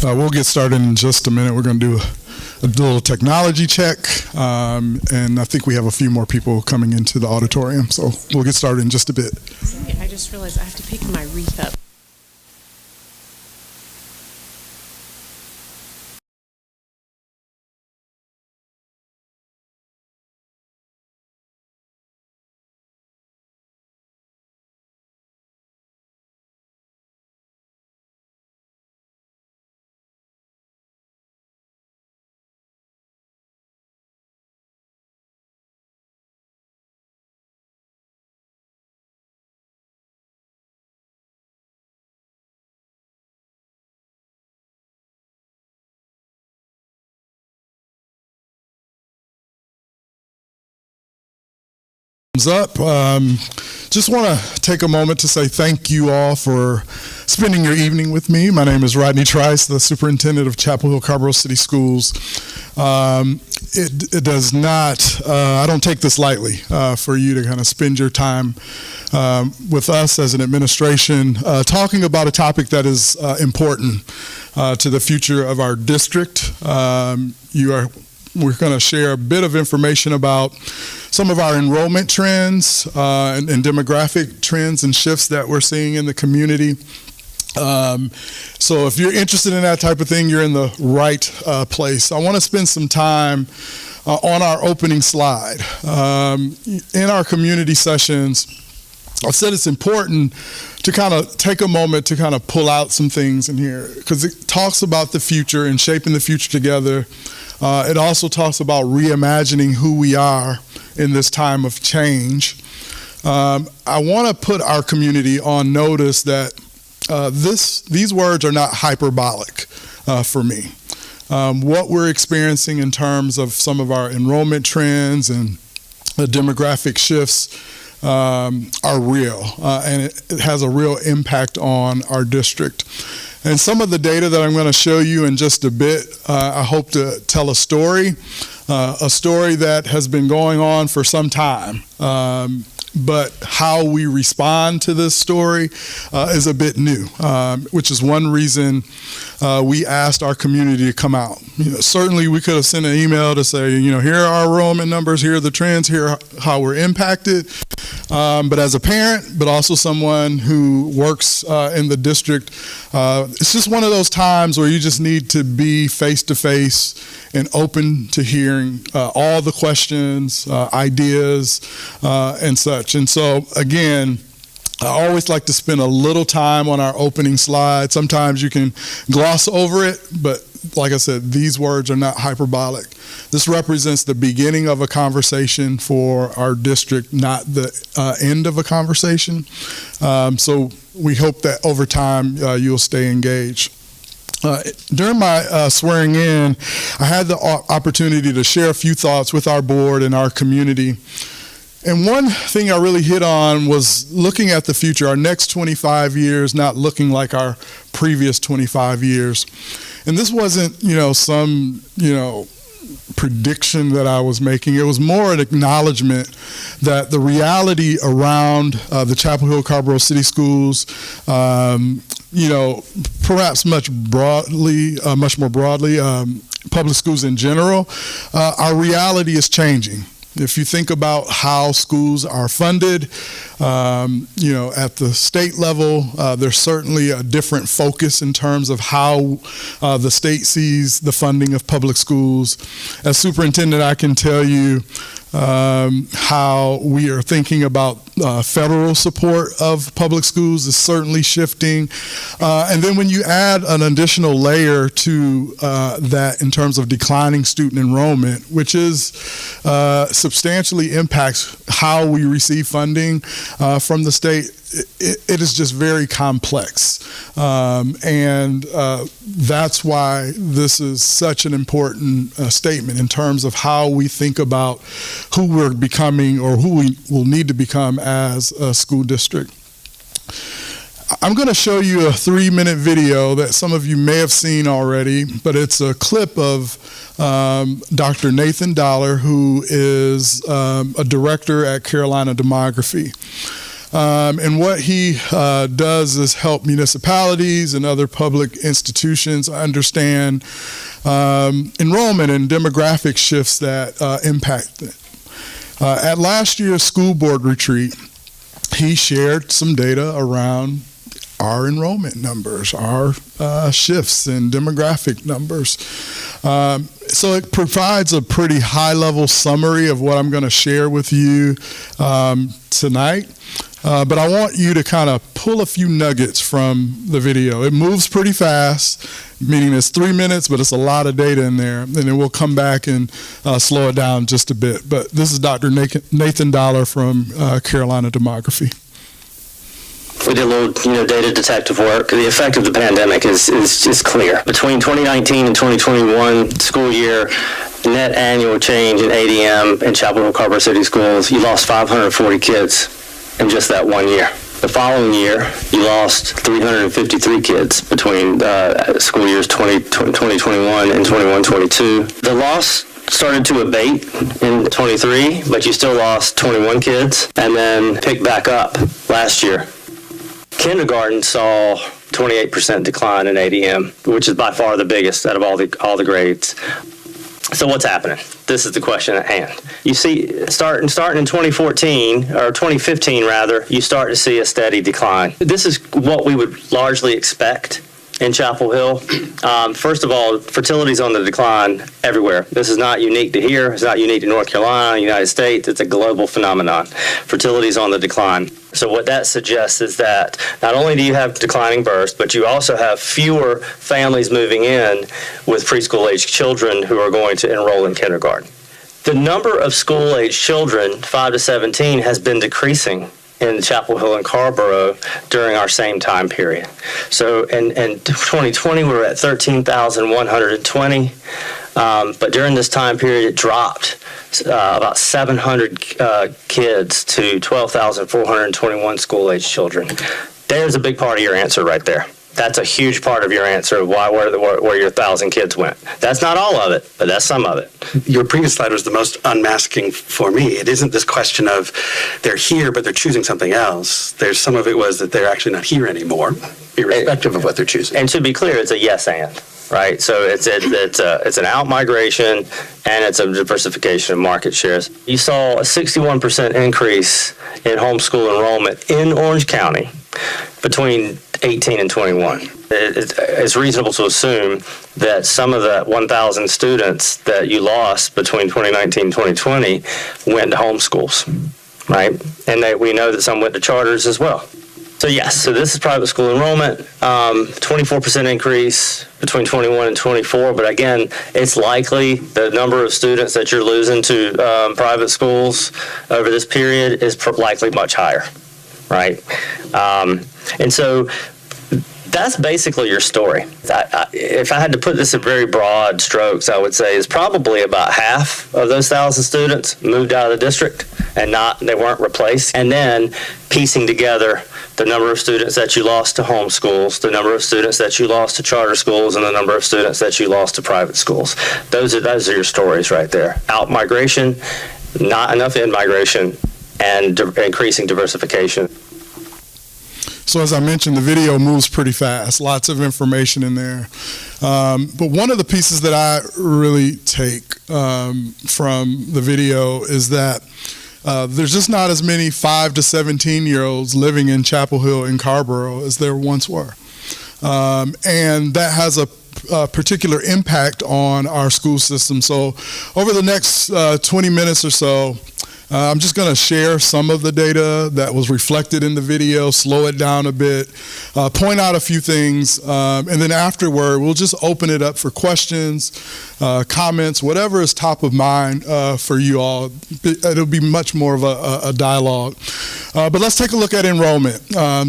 We'll get started in just a minute. We're going to do a little technology check, and I think we have a few more people coming into the auditorium, so we'll get started in just a bit. I just realized I have to pick my wreath up. Up. Just want to take a moment to say thank you all for spending your evening with me. My name is Rodney Trice, the superintendent of Chapel Hill-Carrboro City Schools. It does not, I don't take this lightly for you to kind of spend your time with us as an administration talking about a topic that is important to the future of our district. We're going to share a bit of information about some of our enrollment trends and demographic trends and shifts that we're seeing in the community. So if you're interested in that type of thing, you're in the right place. I want to spend some time on our opening slide. In our community sessions, I've said it's important to kind of take a moment to kind of pull out some things in here because it talks about the future and shaping the future together. It also talks about reimagining who we are in this time of change. I want to put our community on notice that these words are not hyperbolic for me. What we're experiencing in terms of some of our enrollment trends and the demographic shifts are real, and it has a real impact on our district. And some of the data that I'm going to show you in just a bit, I hope to tell a story that has been going on for some time. But how we respond to this story is a bit new, which is one reason we asked our community to come out. Certainly we could have sent an email to say, here are our enrollment numbers, here are the trends, here are how we're impacted. But as a parent, but also someone who works in the district, it's just one of those times where you just need to be face-to-face and open to hearing all the questions, ideas, and such. And so, again, I always like to spend a little time on our opening slide. Sometimes you can gloss over it, but like I said, these words are not hyperbolic. This represents the beginning of a conversation for our district, not the end of a conversation. So we hope that over time you'll stay engaged. During my swearing in, I had the opportunity to share a few thoughts with our board and our community. And one thing I really hit on was looking at the future, our next 25 years not looking like our previous 25 years. And this wasn't, some, prediction that I was making. It was more an acknowledgement that the reality around the Chapel Hill-Carrboro City Schools, perhaps much more broadly, public schools in general, our reality is changing. If you think about how schools are funded, at the state level, there's certainly a different focus in terms of how the state sees the funding of public schools. As superintendent, I can tell you how we are thinking about federal support of public schools is certainly shifting. And then when you add an additional layer to that in terms of declining student enrollment, which is substantially impacts how we receive funding from the state, it is just very complex. And that's why this is such an important statement in terms of how we think about who we're becoming or who we will need to become as a school district. I'm going to show you a 3-minute video that some of you may have seen already, but it's a clip of Dr. Nathan Dollar, who is a director at Carolina Demography. And what he does is help municipalities and other public institutions understand enrollment and demographic shifts that impact it. At last year's school board retreat, he shared some data around our enrollment numbers, our shifts in demographic numbers. So it provides a pretty high-level summary of what I'm going to share with you tonight. But I want you to kind of pull a few nuggets from the video. It moves pretty fast, meaning it's 3 minutes, but it's a lot of data in there. And then we'll come back and slow it down just a bit. But this is Dr. Nathan Dollar from Carolina Demography. We did a little, data detective work. The effect of the pandemic is clear. Between 2019 and 2021 school year, net annual change in ADM in Chapel Hill-Carrboro City Schools, you lost 540 kids in just that 1 year. The following year, you lost 353 kids between school years 2021 and 21-22. The loss started to abate in 23, but you still lost 21 kids, and then picked back up last year. Kindergarten saw 28% decline in ADM, which is by far the biggest out of all the grades. So what's happening? This is the question at hand. You see, starting in 2014, or 2015 rather, you start to see a steady decline. This is what we would largely expect in Chapel Hill. First of all, fertility is on the decline everywhere. This is not unique to here. It's not unique to North Carolina, United States. It's a global phenomenon. Fertility is on the decline. So what that suggests is that not only do you have declining births, but you also have fewer families moving in with preschool-age children who are going to enroll in kindergarten. The number of school-age children, 5 to 17, has been decreasing in Chapel Hill and Carrboro during our same time period. So in 2020, we were at 13,120, but during this time period, it dropped about 700 kids to 12,421 school-age children. There's a big part of your answer right there. That's a huge part of your answer of where your 1,000 kids went. That's not all of it, but that's some of it. Your previous slide was the most unmasking for me. It isn't this question of they're here, but they're choosing something else. There's some of it was that they're actually not here anymore, irrespective of what they're choosing. And to be clear, it's a yes and, right? So it's an out migration and it's a diversification of market shares. You saw a 61% increase in homeschool enrollment in Orange County between 18 and 21. It's reasonable to assume that some of the 1,000 students that you lost between 2019 and 2020 went to homeschools, right? And we know that some went to charters as well. So yes, so this is private school enrollment, 24% increase between 21 and 24, but again, it's likely the number of students that you're losing to private schools over this period is likely much higher, right? And so that's basically your story. If I had to put this in very broad strokes, I would say is probably about half of those 1,000 students moved out of the district and they weren't replaced. And then piecing together the number of students that you lost to homeschools, the number of students that you lost to charter schools, and the number of students that you lost to private schools. Those are your stories right there. Out migration, not enough in migration, and increasing diversification. So as I mentioned, the video moves pretty fast, lots of information in there. But one of the pieces that I really take from the video is that there's just not as many 5 to 17-year-olds living in Chapel Hill and Carrboro as there once were. And that has a particular impact on our school system. So over the next 20 minutes or so, I'm just going to share some of the data that was reflected in the video, slow it down a bit, point out a few things, and then afterward, we'll just open it up for questions, comments, whatever is top of mind for you all. It'll be much more of a dialogue. But let's take a look at enrollment.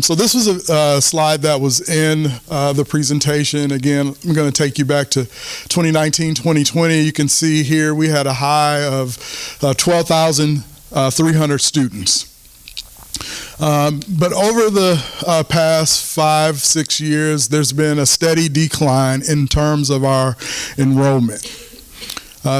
So this was a slide that was in the presentation. Again, I'm going to take you back to 2019, 2020. You can see here we had a high of 12,300 students. But over the past 5-6 years, there's been a steady decline in terms of our enrollment.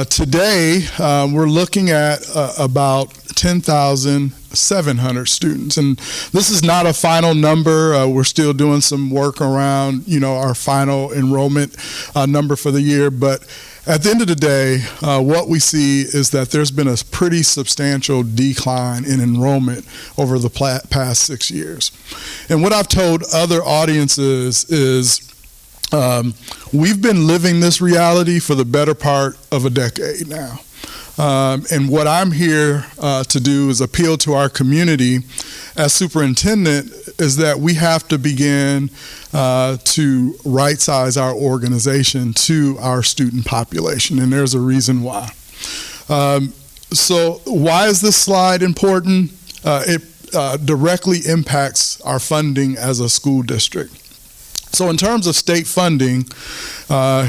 Today, we're looking at about 10,000 2,700 students. And this is not a final number. We're still doing some work around, our final enrollment number for the year. But at the end of the day, what we see is that there's been a pretty substantial decline in enrollment over the past 6 years. And what I've told other audiences is we've been living this reality for the better part of a decade now. And what I'm here to do is appeal to our community as superintendent is that we have to begin to right-size our organization to our student population, and there's a reason why. So why is this slide important? It directly impacts our funding as a school district. So in terms of state funding,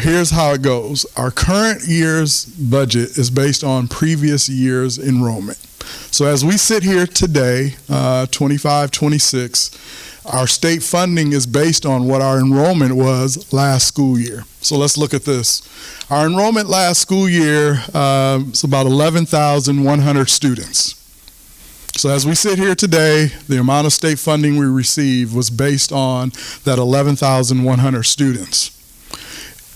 here's how it goes. Our current year's budget is based on previous year's enrollment. So as we sit here today, 25-26, our state funding is based on what our enrollment was last school year. So let's look at this. Our enrollment last school year is about 11,100 students. So as we sit here today, the amount of state funding we received was based on that 11,100 students.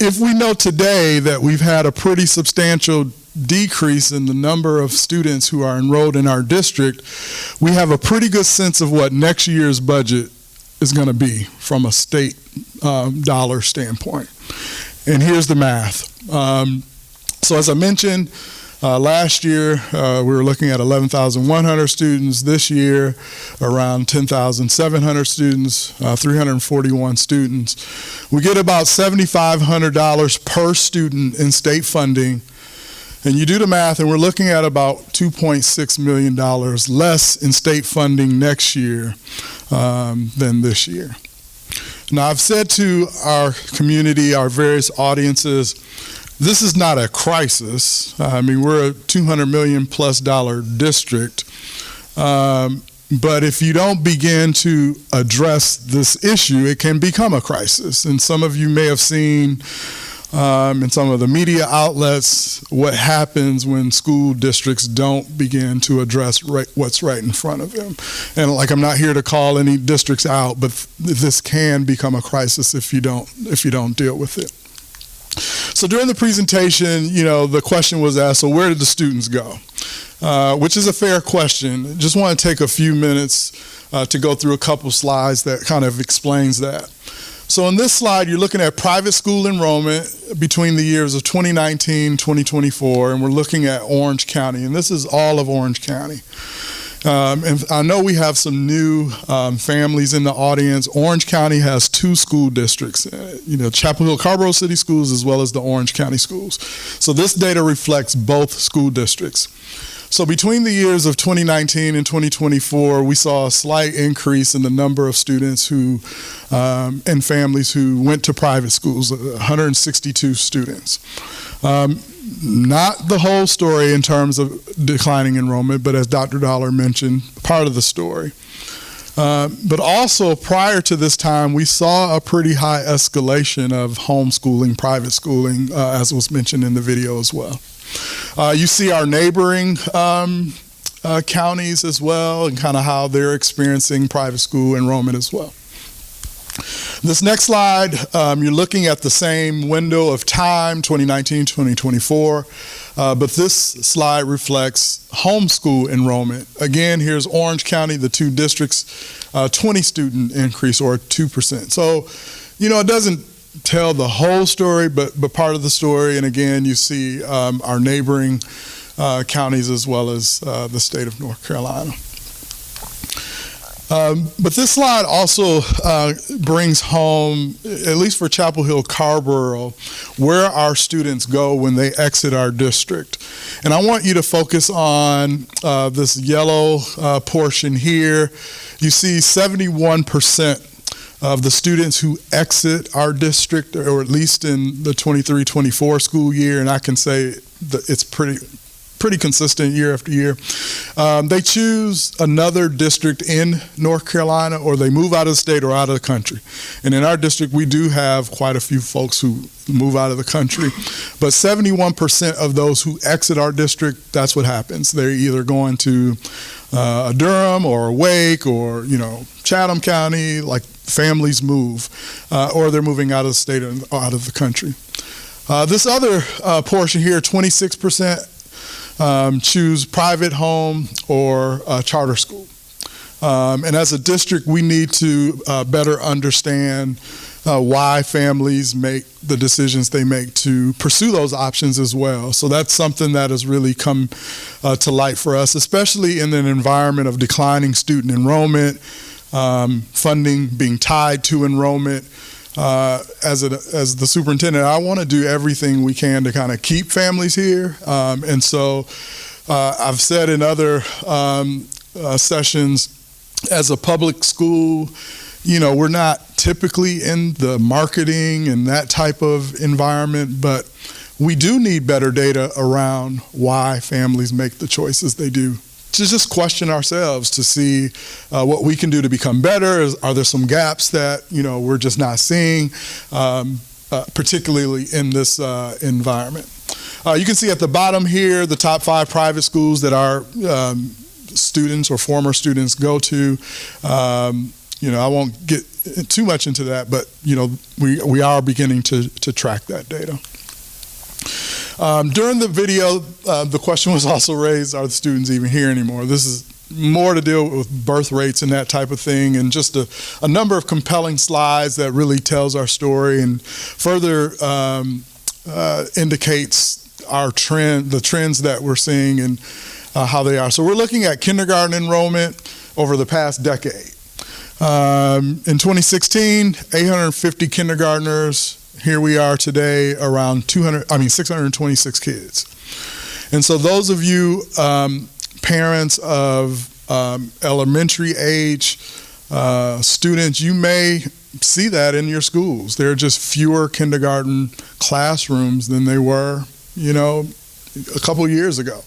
If we know today that we've had a pretty substantial decrease in the number of students who are enrolled in our district, we have a pretty good sense of what next year's budget is going to be from a state dollar standpoint. And here's the math. So as I mentioned, last year, we were looking at 11,100 students. This year, around 10,700 students, 341 students. We get about $7,500 per student in state funding. And you do the math, and we're looking at about $2.6 million less in state funding next year than this year. Now, I've said to our community, our various audiences, this is not a crisis. I mean, we're a $200 million plus district. But if you don't begin to address this issue, it can become a crisis. And some of you may have seen in some of the media outlets what happens when school districts don't begin to address what's right in front of them. And I'm not here to call any districts out, but this can become a crisis if you don't deal with it. So during the presentation, the question was asked, so where did the students go? Which is a fair question. Just want to take a few minutes to go through a couple slides that kind of explains that. So on this slide, you're looking at private school enrollment between the years of 2019, 2024, and we're looking at Orange County, and this is all of Orange County. And I know we have some new families in the audience. Orange County has 2 school districts, Chapel Hill-Carrboro City Schools as well as the Orange County Schools. So this data reflects both school districts. So between the years of 2019 and 2024, we saw a slight increase in the number of students who and families who went to private schools, 162 students. Not the whole story in terms of declining enrollment, but as Dr. Dollar mentioned, part of the story. But also prior to this time, we saw a pretty high escalation of homeschooling, private schooling, as was mentioned in the video as well. You see our neighboring counties as well and kind of how they're experiencing private school enrollment as well. This next slide, you're looking at the same window of time, 2019, 2024, but this slide reflects homeschool enrollment. Again, here's Orange County, the 2 districts, 20 student increase or 2%. So, it doesn't tell the whole story, but part of the story. And again, you see our neighboring counties as well as the state of North Carolina. But this slide also brings home, at least for Chapel Hill-Carrboro, where our students go when they exit our district. And I want you to focus on this yellow portion here. You see 71% of the students who exit our district, or at least in the 23-24 school year, and I can say that it's pretty consistent year after year. They choose another district in North Carolina, or they move out of the state or out of the country. And in our district, we do have quite a few folks who move out of the country. But 71% of those who exit our district, that's what happens. They're either going to Durham or Wake or, Chatham County, like families move, or they're moving out of the state or out of the country. This other portion here, 26% choose private home or charter school. And as a district, we need to better understand why families make the decisions they make to pursue those options as well. So that's something that has really come to light for us, especially in an environment of declining student enrollment, funding being tied to enrollment. As the superintendent, I want to do everything we can to kind of keep families here. And so I've said in other sessions, as a public school, we're not typically in the marketing and that type of environment, but we do need better data around why families make the choices they do. To just question ourselves to see what we can do to become better. Are there some gaps that we're just not seeing, particularly in this environment? You can see at the bottom here the top 5 private schools that our students or former students go to. I won't get too much into that, but we are beginning to track that data. During the video, the question was also raised, are the students even here anymore? This is more to deal with birth rates and that type of thing, and just a number of compelling slides that really tells our story and further indicates the trends that we're seeing and how they are. So we're looking at kindergarten enrollment over the past decade. In 2016, 850 kindergartners. Here we are today, around 626 kids. And so those of you parents of elementary age students, you may see that in your schools. There are just fewer kindergarten classrooms than they were, a couple years ago.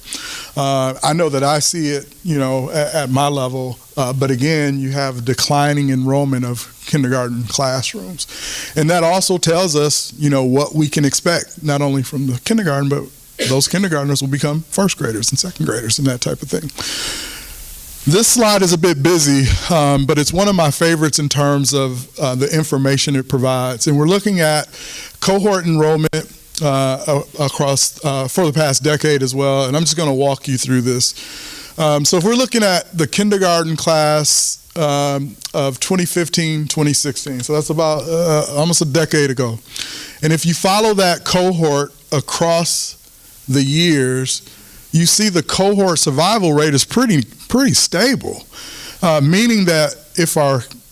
I know that I see it, at my level, but again, you have declining enrollment of kindergarten classrooms. And that also tells us, what we can expect, not only from the kindergarten, but those kindergartners will become first graders and second graders and that type of thing. This slide is a bit busy, but it's one of my favorites in terms of the information it provides. And we're looking at cohort enrollment across for the past decade as well, and I'm just going to walk you through this. So if we're looking at the kindergarten class of 2015-2016, so that's about almost a decade ago, and if you follow that cohort across the years, you see the cohort survival rate is pretty stable, meaning that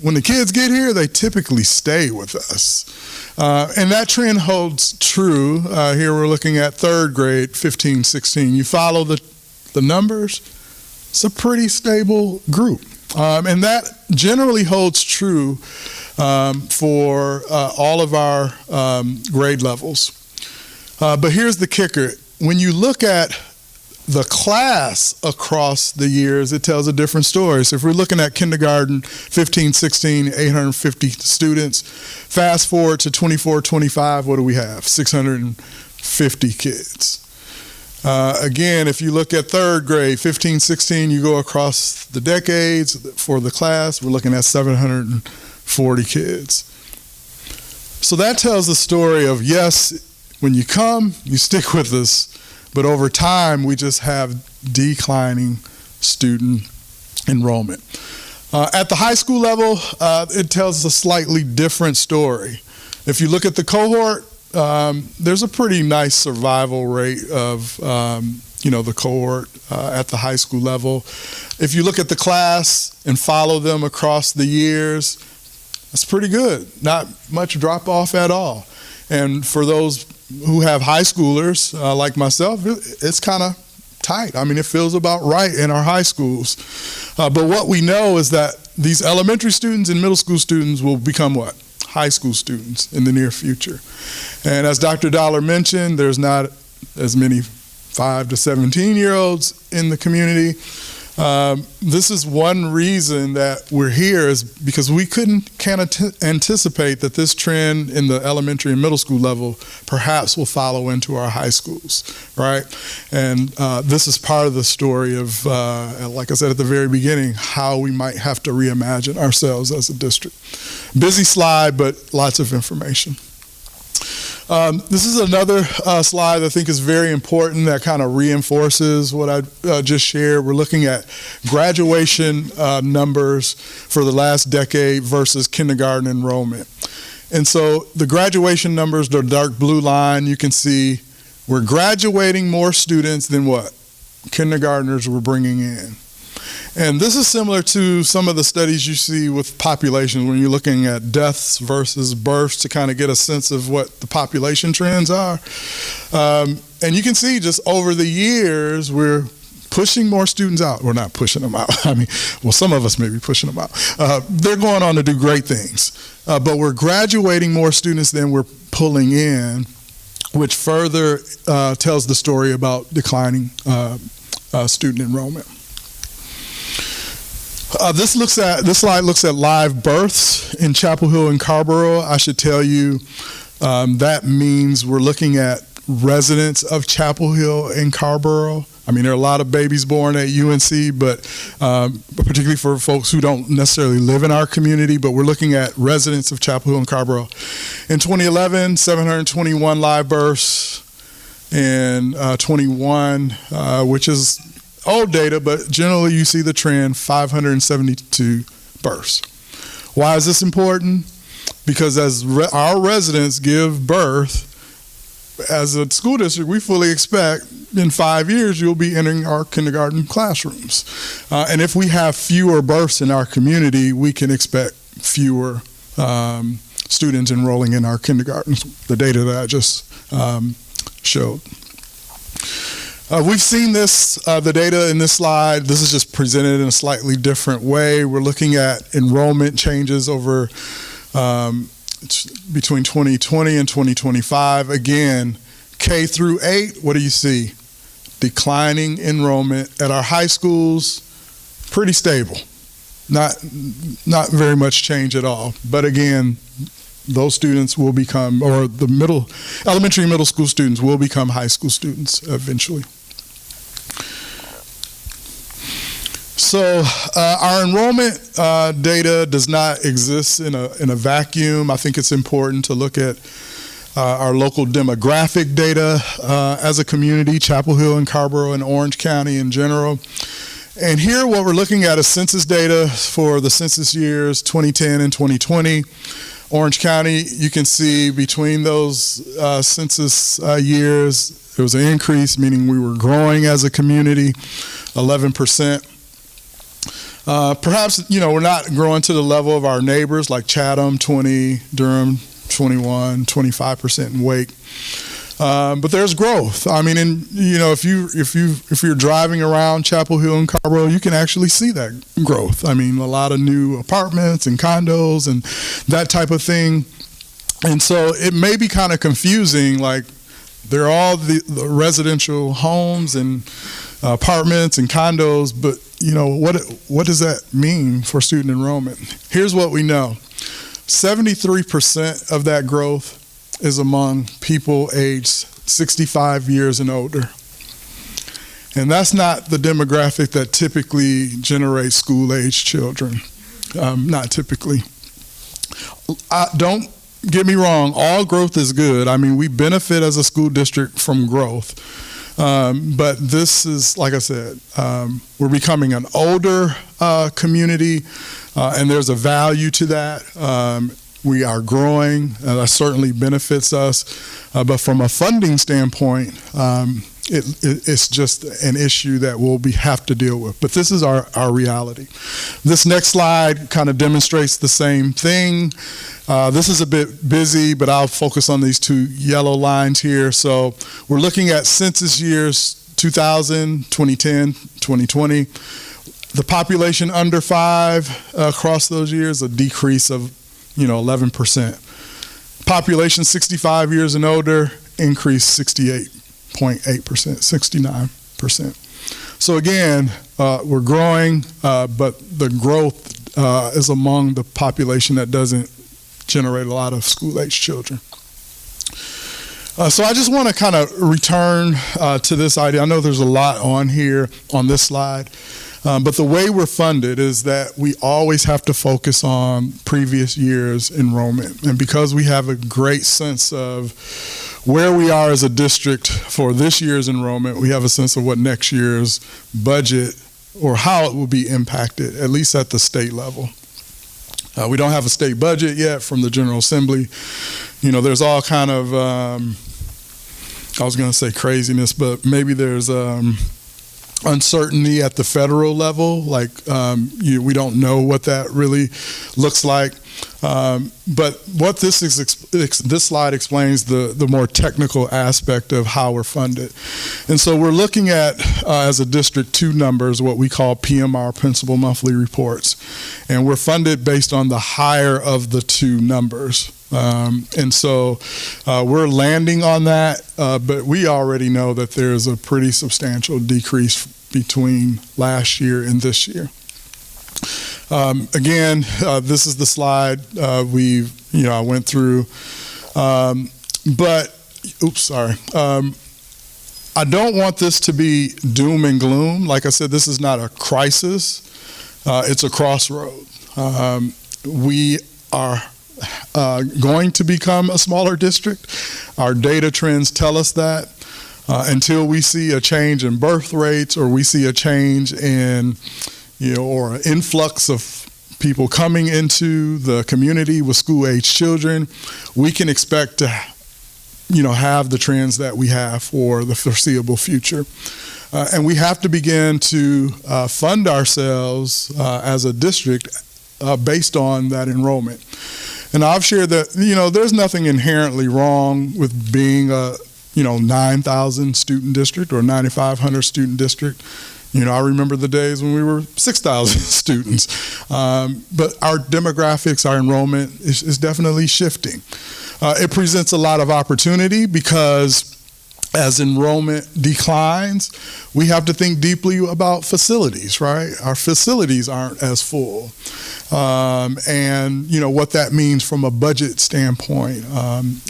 when the kids get here, they typically stay with us. And that trend holds true. Here we're looking at third grade, 15-16. You follow the numbers, it's a pretty stable group. And that generally holds true for all of our grade levels. But here's the kicker. When you look at the class across the years, it tells a different story. So if we're looking at kindergarten, 15-16, 850 students, fast forward to 24-25, what do we have? 650 kids. Again, if you look at third grade, 15-16, you go across the decades for the class, we're looking at 740 kids. So that tells the story of, yes, when you come, you stick with us, but over time, we just have declining student enrollment. At the high school level, it tells a slightly different story. If you look at the cohort, there's a pretty nice survival rate of, the cohort at the high school level. If you look at the class and follow them across the years, that's pretty good. Not much drop off at all. And for those who have high schoolers like myself, it's kind of tight. I mean, it feels about right in our high schools. But what we know is that these elementary students and middle school students will become what? High school students in the near future. And as Dr. Dollar mentioned, there's not as many 5 to 17-year-olds in the community. This is one reason that we're here, is because we can't anticipate that this trend in the elementary and middle school level perhaps will follow into our high schools, right? And this is part of the story of, like I said at the very beginning, how we might have to reimagine ourselves as a district. Busy slide, but lots of information. This is another slide I think is very important that kind of reinforces what I just shared. We're looking at graduation numbers for the last decade versus kindergarten enrollment. And so the graduation numbers, the dark blue line, you can see we're graduating more students than what kindergartners were bringing in. And this is similar to some of the studies you see with populations when you're looking at deaths versus births to kind of get a sense of what the population trends are. And you can see just over the years, we're pushing more students out. We're not pushing them out. I mean, well, some of us may be pushing them out. They're going on to do great things. But we're graduating more students than we're pulling in, which further tells the story about declining student enrollment. This slide looks at live births in Chapel Hill and Carrboro. I should tell you that means we're looking at residents of Chapel Hill and Carrboro. I mean, there are a lot of babies born at UNC, but particularly for folks who don't necessarily live in our community, but we're looking at residents of Chapel Hill and Carrboro. In 2011, 721 live births, and 21, which is old data, but generally you see the trend, 572 births. Why is this important? Because as our residents give birth, as a school district, we fully expect in 5 years you'll be entering our kindergarten classrooms. And if we have fewer births in our community, we can expect fewer students enrolling in our kindergartens, the data that I just showed. We've seen this, the data in this slide. This is just presented in a slightly different way. We're looking at enrollment changes over between 2020 and 2025. Again, K through 8, what do you see? Declining enrollment at our high schools, pretty stable. Not very much change at all. But again, those students will become, or the elementary and middle school students will become high school students eventually. So our enrollment data does not exist in a vacuum. I think it's important to look at our local demographic data as a community, Chapel Hill and Carrboro and Orange County in general. And here what we're looking at is census data for the census years 2010 and 2020. Orange County, you can see between those census years, there was an increase, meaning we were growing as a community, 11%. Perhaps, we're not growing to the level of our neighbors like Chatham, 20, Durham, 21, 25% in Wake. But there's growth. I mean, if you're driving around Chapel Hill and Carrboro, you can actually see that growth. I mean, a lot of new apartments and condos and that type of thing. And so it may be kind of confusing, like they're all the residential homes and apartments and condos, but what does that mean for student enrollment? Here's what we know. 73% of that growth is among people aged 65 years and older. And that's not the demographic that typically generates school-age children. Not typically. Don't get me wrong, all growth is good. I mean, we benefit as a school district from growth. But this is, like I said, we're becoming an older community, and there's a value to that. We are growing, and that certainly benefits us. But from a funding standpoint, it's just an issue that we'll have to deal with. But this is our reality. This next slide kind of demonstrates the same thing. This is a bit busy, but I'll focus on these two yellow lines here. So we're looking at census years 2000, 2010, 2020. The population under 5 across those years, a decrease of 11%. Population 65 years and older increased 68.8%, 69%. So again, we're growing, but the growth is among the population that doesn't generate a lot of school-age children. So I just want to kind of return to this idea. I know there's a lot on here on this slide, but the way we're funded is that we always have to focus on previous year's enrollment. And because we have a great sense of where we are as a district for this year's enrollment, we have a sense of what next year's budget or how it will be impacted, at least at the state level. We don't have a state budget yet from the General Assembly. You know, there's all kind of, I was going to say craziness, but maybe there's uncertainty at the federal level. Like, we don't know what that really looks like. But what this slide explains the more technical aspect of how we're funded. And so we're looking at, as a district, two numbers, what we call PMR, Principal Monthly Reports. And we're funded based on the higher of the two numbers. And so we're landing on that, but we already know that there's a pretty substantial decrease between last year and this year. Again, this is the slide I went through, but I don't want this to be doom and gloom. Like I said, this is not a crisis. It's a crossroad. We are going to become a smaller district. Our data trends tell us that. Until we see a change in birth rates, or we see a change in, or an influx of people coming into the community with school-age children, we can expect to, have the trends that we have for the foreseeable future. And we have to begin to fund ourselves as a district based on that enrollment. And I've shared that, there's nothing inherently wrong with being a 9,000 student district or 9,500 student district. I remember the days when we were 6,000 students. But our demographics, our enrollment is definitely shifting. It presents a lot of opportunity because as enrollment declines, we have to think deeply about facilities, right? Our facilities aren't as full. And what that means from a budget standpoint.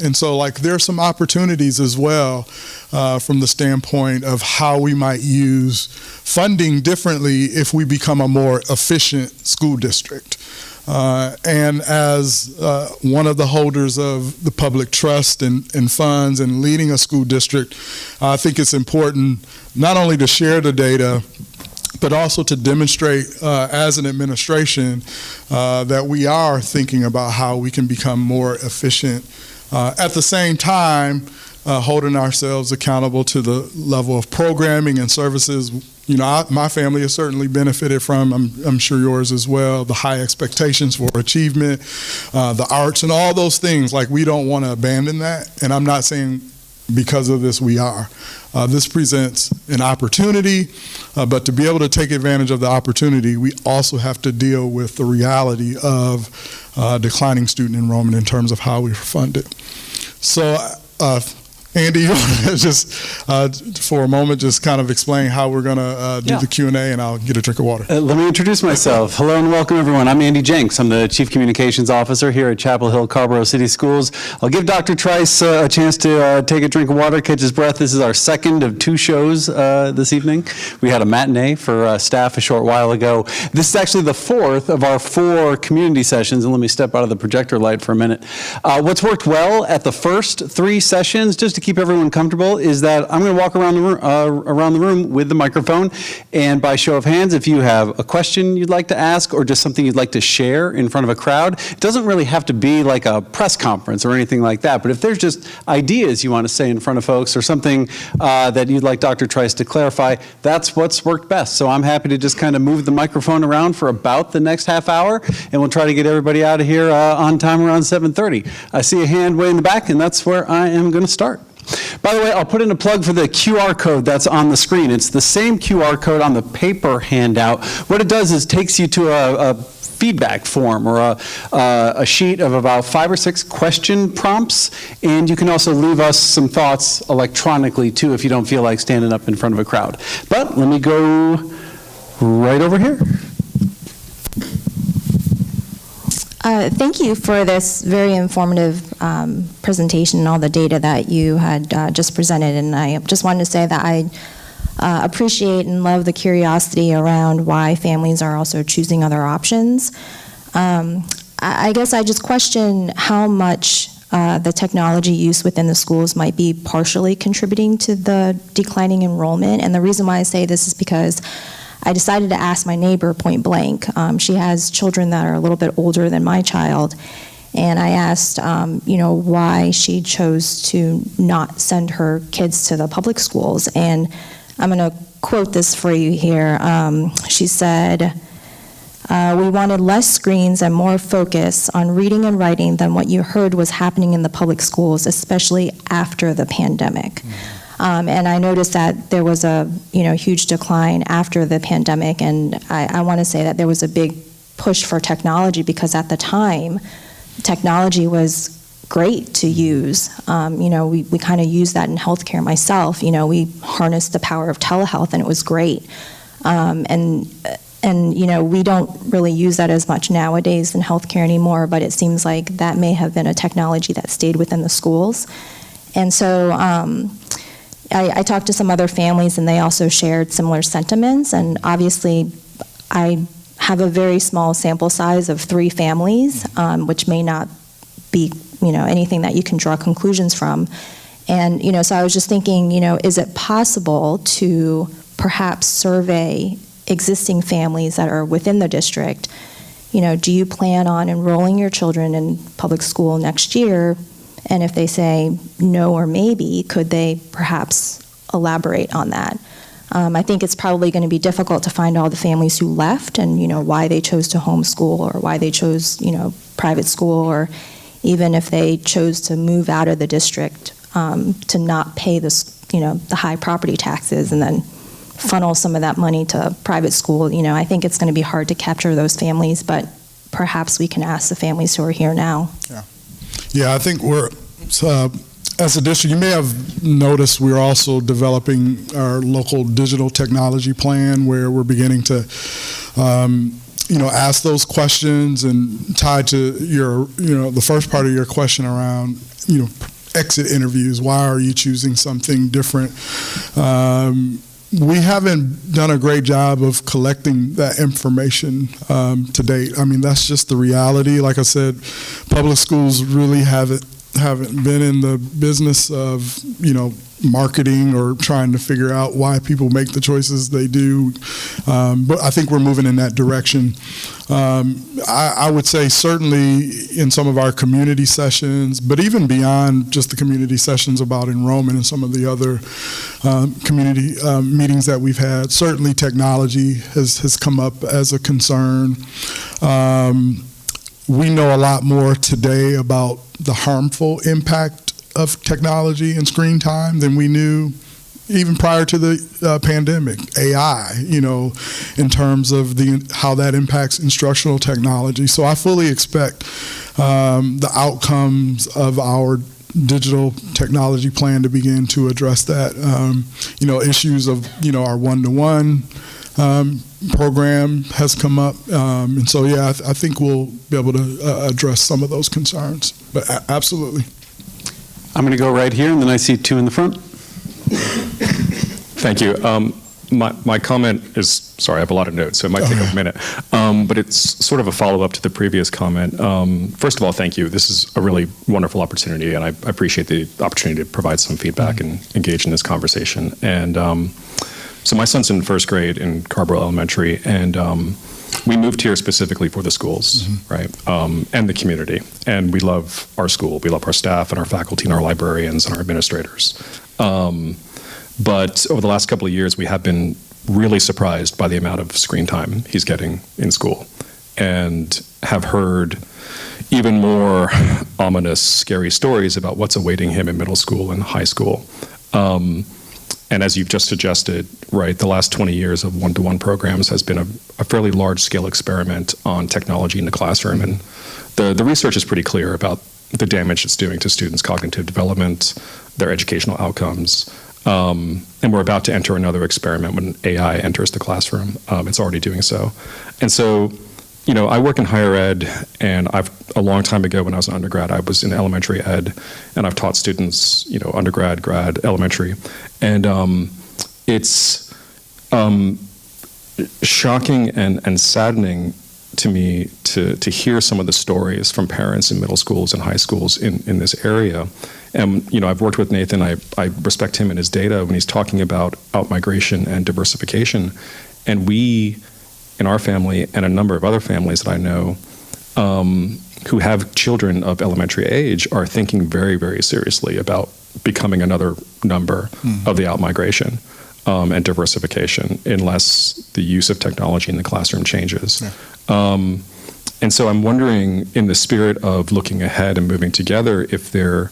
And so there's some opportunities as well from the standpoint of how we might use funding differently if we become a more efficient school district. And as one of the holders of the public trust and funds and leading a school district, I think it's important not only to share the data, but also to demonstrate as an administration that we are thinking about how we can become more efficient. At the same time, holding ourselves accountable to the level of programming and services. My family has certainly benefited from, I'm sure yours as well, the high expectations for achievement, the arts and all those things. We don't want to abandon that. And I'm not saying because of this we are. This presents an opportunity, but to be able to take advantage of the opportunity, we also have to deal with the reality of declining student enrollment in terms of how we fund it. So, Andy, you want to just, for a moment, just kind of explain how we're going to do the Q&A, and I'll get a drink of water. Let me introduce myself. Hello and welcome, everyone. I'm Andy Jenks. I'm the Chief Communications Officer here at Chapel Hill-Carrboro City Schools. I'll give Dr. Trice a chance to take a drink of water, catch his breath. This is our second of two shows this evening. We had a matinee for staff a short while ago. This is actually the fourth of our 4 community sessions, and let me step out of the projector light for a minute. What's worked well at the first 3 sessions, just to keep everyone comfortable, is that I'm going to walk around the room with the microphone, and by show of hands, if you have a question you'd like to ask or just something you'd like to share in front of a crowd, it doesn't really have to be like a press conference or anything like that, but if there's just ideas you want to say in front of folks or something that you'd like Dr. Trice to clarify, that's what's worked best. So I'm happy to just kind of move the microphone around for about the next half hour, and we'll try to get everybody out of here on time around 7:30. I see a hand way in the back, and that's where I am going to start. By the way, I'll put in a plug for the QR code that's on the screen. It's the same QR code on the paper handout. What it does is takes you to a feedback form or a sheet of about 5 or 6 question prompts, and you can also leave us some thoughts electronically too if you don't feel like standing up in front of a crowd. But let me go right over here. Thank you for this very informative presentation and all the data that you had just presented. And I just wanted to say that I appreciate and love the curiosity around why families are also choosing other options. I guess I just question how much the technology use within the schools might be partially contributing to the declining enrollment. And the reason why I say this is because I decided to ask my neighbor point blank. She has children that are a little bit older than my child, and I asked, why she chose to not send her kids to the public schools. And I'm going to quote this for you here. She said, "We wanted less screens and more focus on reading and writing than what you heard was happening in the public schools, especially after the pandemic." And I noticed that there was a huge decline after the pandemic, and I want to say that there was a big push for technology because at the time, technology was great to use. We kind of used that in healthcare myself. We harnessed the power of telehealth, and it was great. And we don't really use that as much nowadays in healthcare anymore, but it seems like that may have been a technology that stayed within the schools. And so I talked to some other families, and they also shared similar sentiments. And obviously, I have a very small sample size of 3 families, which may not be, anything that you can draw conclusions from. And, so I was just thinking, is it possible to perhaps survey existing families that are within the district? Do you plan on enrolling your children in public school next year? And if they say no or maybe, could they perhaps elaborate on that? I think it's probably going to be difficult to find all the families who left and, why they chose to homeschool or why they chose, private school, or even if they chose to move out of the district to not pay this, the high property taxes and then funnel some of that money to private school. I think it's going to be hard to capture those families, but perhaps we can ask the families who are here now. Yeah, I think we're, as a district, you may have noticed we're also developing our local digital technology plan where we're beginning to, ask those questions, and tied to your, the first part of your question around, exit interviews. Why are you choosing something different? We haven't done a great job of collecting that information to date. I mean, that's just the reality. Like I said, public schools really haven't been in the business of, marketing or trying to figure out why people make the choices they do. But I think we're moving in that direction. I would say certainly in some of our community sessions, but even beyond just the community sessions about enrollment and some of the other community meetings that we've had, certainly technology has come up as a concern. We know a lot more today about the harmful impact of technology and screen time than we knew even prior to the pandemic. AI, in terms of how that impacts instructional technology. So I fully expect the outcomes of our digital technology plan to begin to address that. Issues of, our one-to-one program has come up. And so, I think we'll be able to address some of those concerns. But absolutely. I'm going to go right here, and then I see 2 in the front. Thank you. My comment is, sorry, I have a lot of notes, so it might take a minute, but it's sort of a follow-up to the previous comment. First of all, thank you. This is a really wonderful opportunity, and I appreciate the opportunity to provide some feedback and engage in this conversation. And so my son's in first grade in Carrboro Elementary, and we moved here specifically for the schools, right, and the community. And we love our school. We love our staff and our faculty and our librarians and our administrators. But over the last couple of years, we have been really surprised by the amount of screen time he's getting in school, and have heard even more ominous, scary stories about what's awaiting him in middle school and high school. And as you've just suggested, right, the last 20 years of one-to-one programs has been a fairly large-scale experiment on technology in the classroom. And the research is pretty clear about the damage it's doing to students' cognitive development, their educational outcomes. And we're about to enter another experiment when AI enters the classroom. It's already doing so. And so, you know, I work in higher ed, and a long time ago when I was an undergrad, I was in elementary ed, and I've taught students, you know, undergrad, grad, elementary. And it's shocking and saddening to me to hear some of the stories from parents in middle schools and high schools in this area. And, you know, I've worked with Nathan. I respect him and his data when he's talking about outmigration and diversification. And we, in our family and a number of other families that I know, who have children of elementary age, are thinking very, very seriously about becoming another number of the outmigration and diversification unless the use of technology in the classroom changes. Yeah. And so I'm wondering, in the spirit of looking ahead and moving together, if there,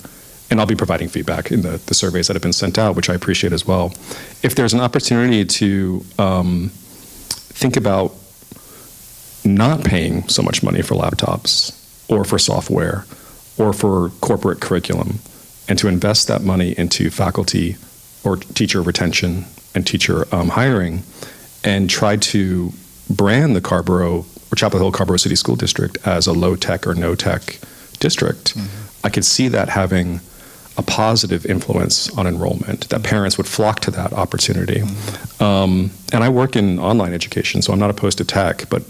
and I'll be providing feedback in the surveys that have been sent out, which I appreciate as well, if there's an opportunity to think about not paying so much money for laptops or for software or for corporate curriculum, and to invest that money into faculty or teacher retention and teacher hiring, and try to brand the Carrboro or Chapel Hill-Carrboro City School District as a low-tech or no-tech district. I could see that having a positive influence on enrollment, that parents would flock to that opportunity. And I work in online education, so I'm not opposed to tech, but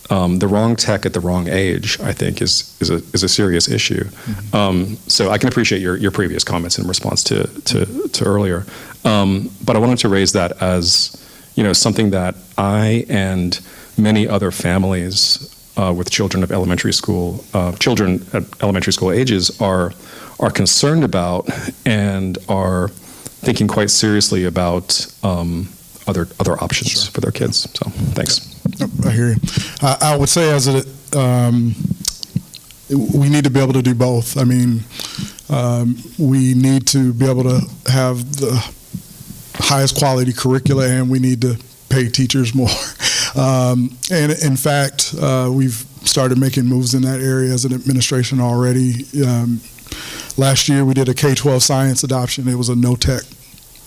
the wrong tech at the wrong age, I think, is a serious issue. So I can appreciate your previous comments in response to earlier, but I wanted to raise that as, you know, something that I and many other families with children of elementary school, children at elementary school ages are concerned about and are thinking quite seriously about other options for their kids. So thanks. I hear you. I would say we need to be able to do both. I mean, we need to be able to have the highest quality curricula, and we need to pay teachers more. And in fact, we've started making moves in that area as an administration already. Last year, we did a K-12 science adoption. It was a no-tech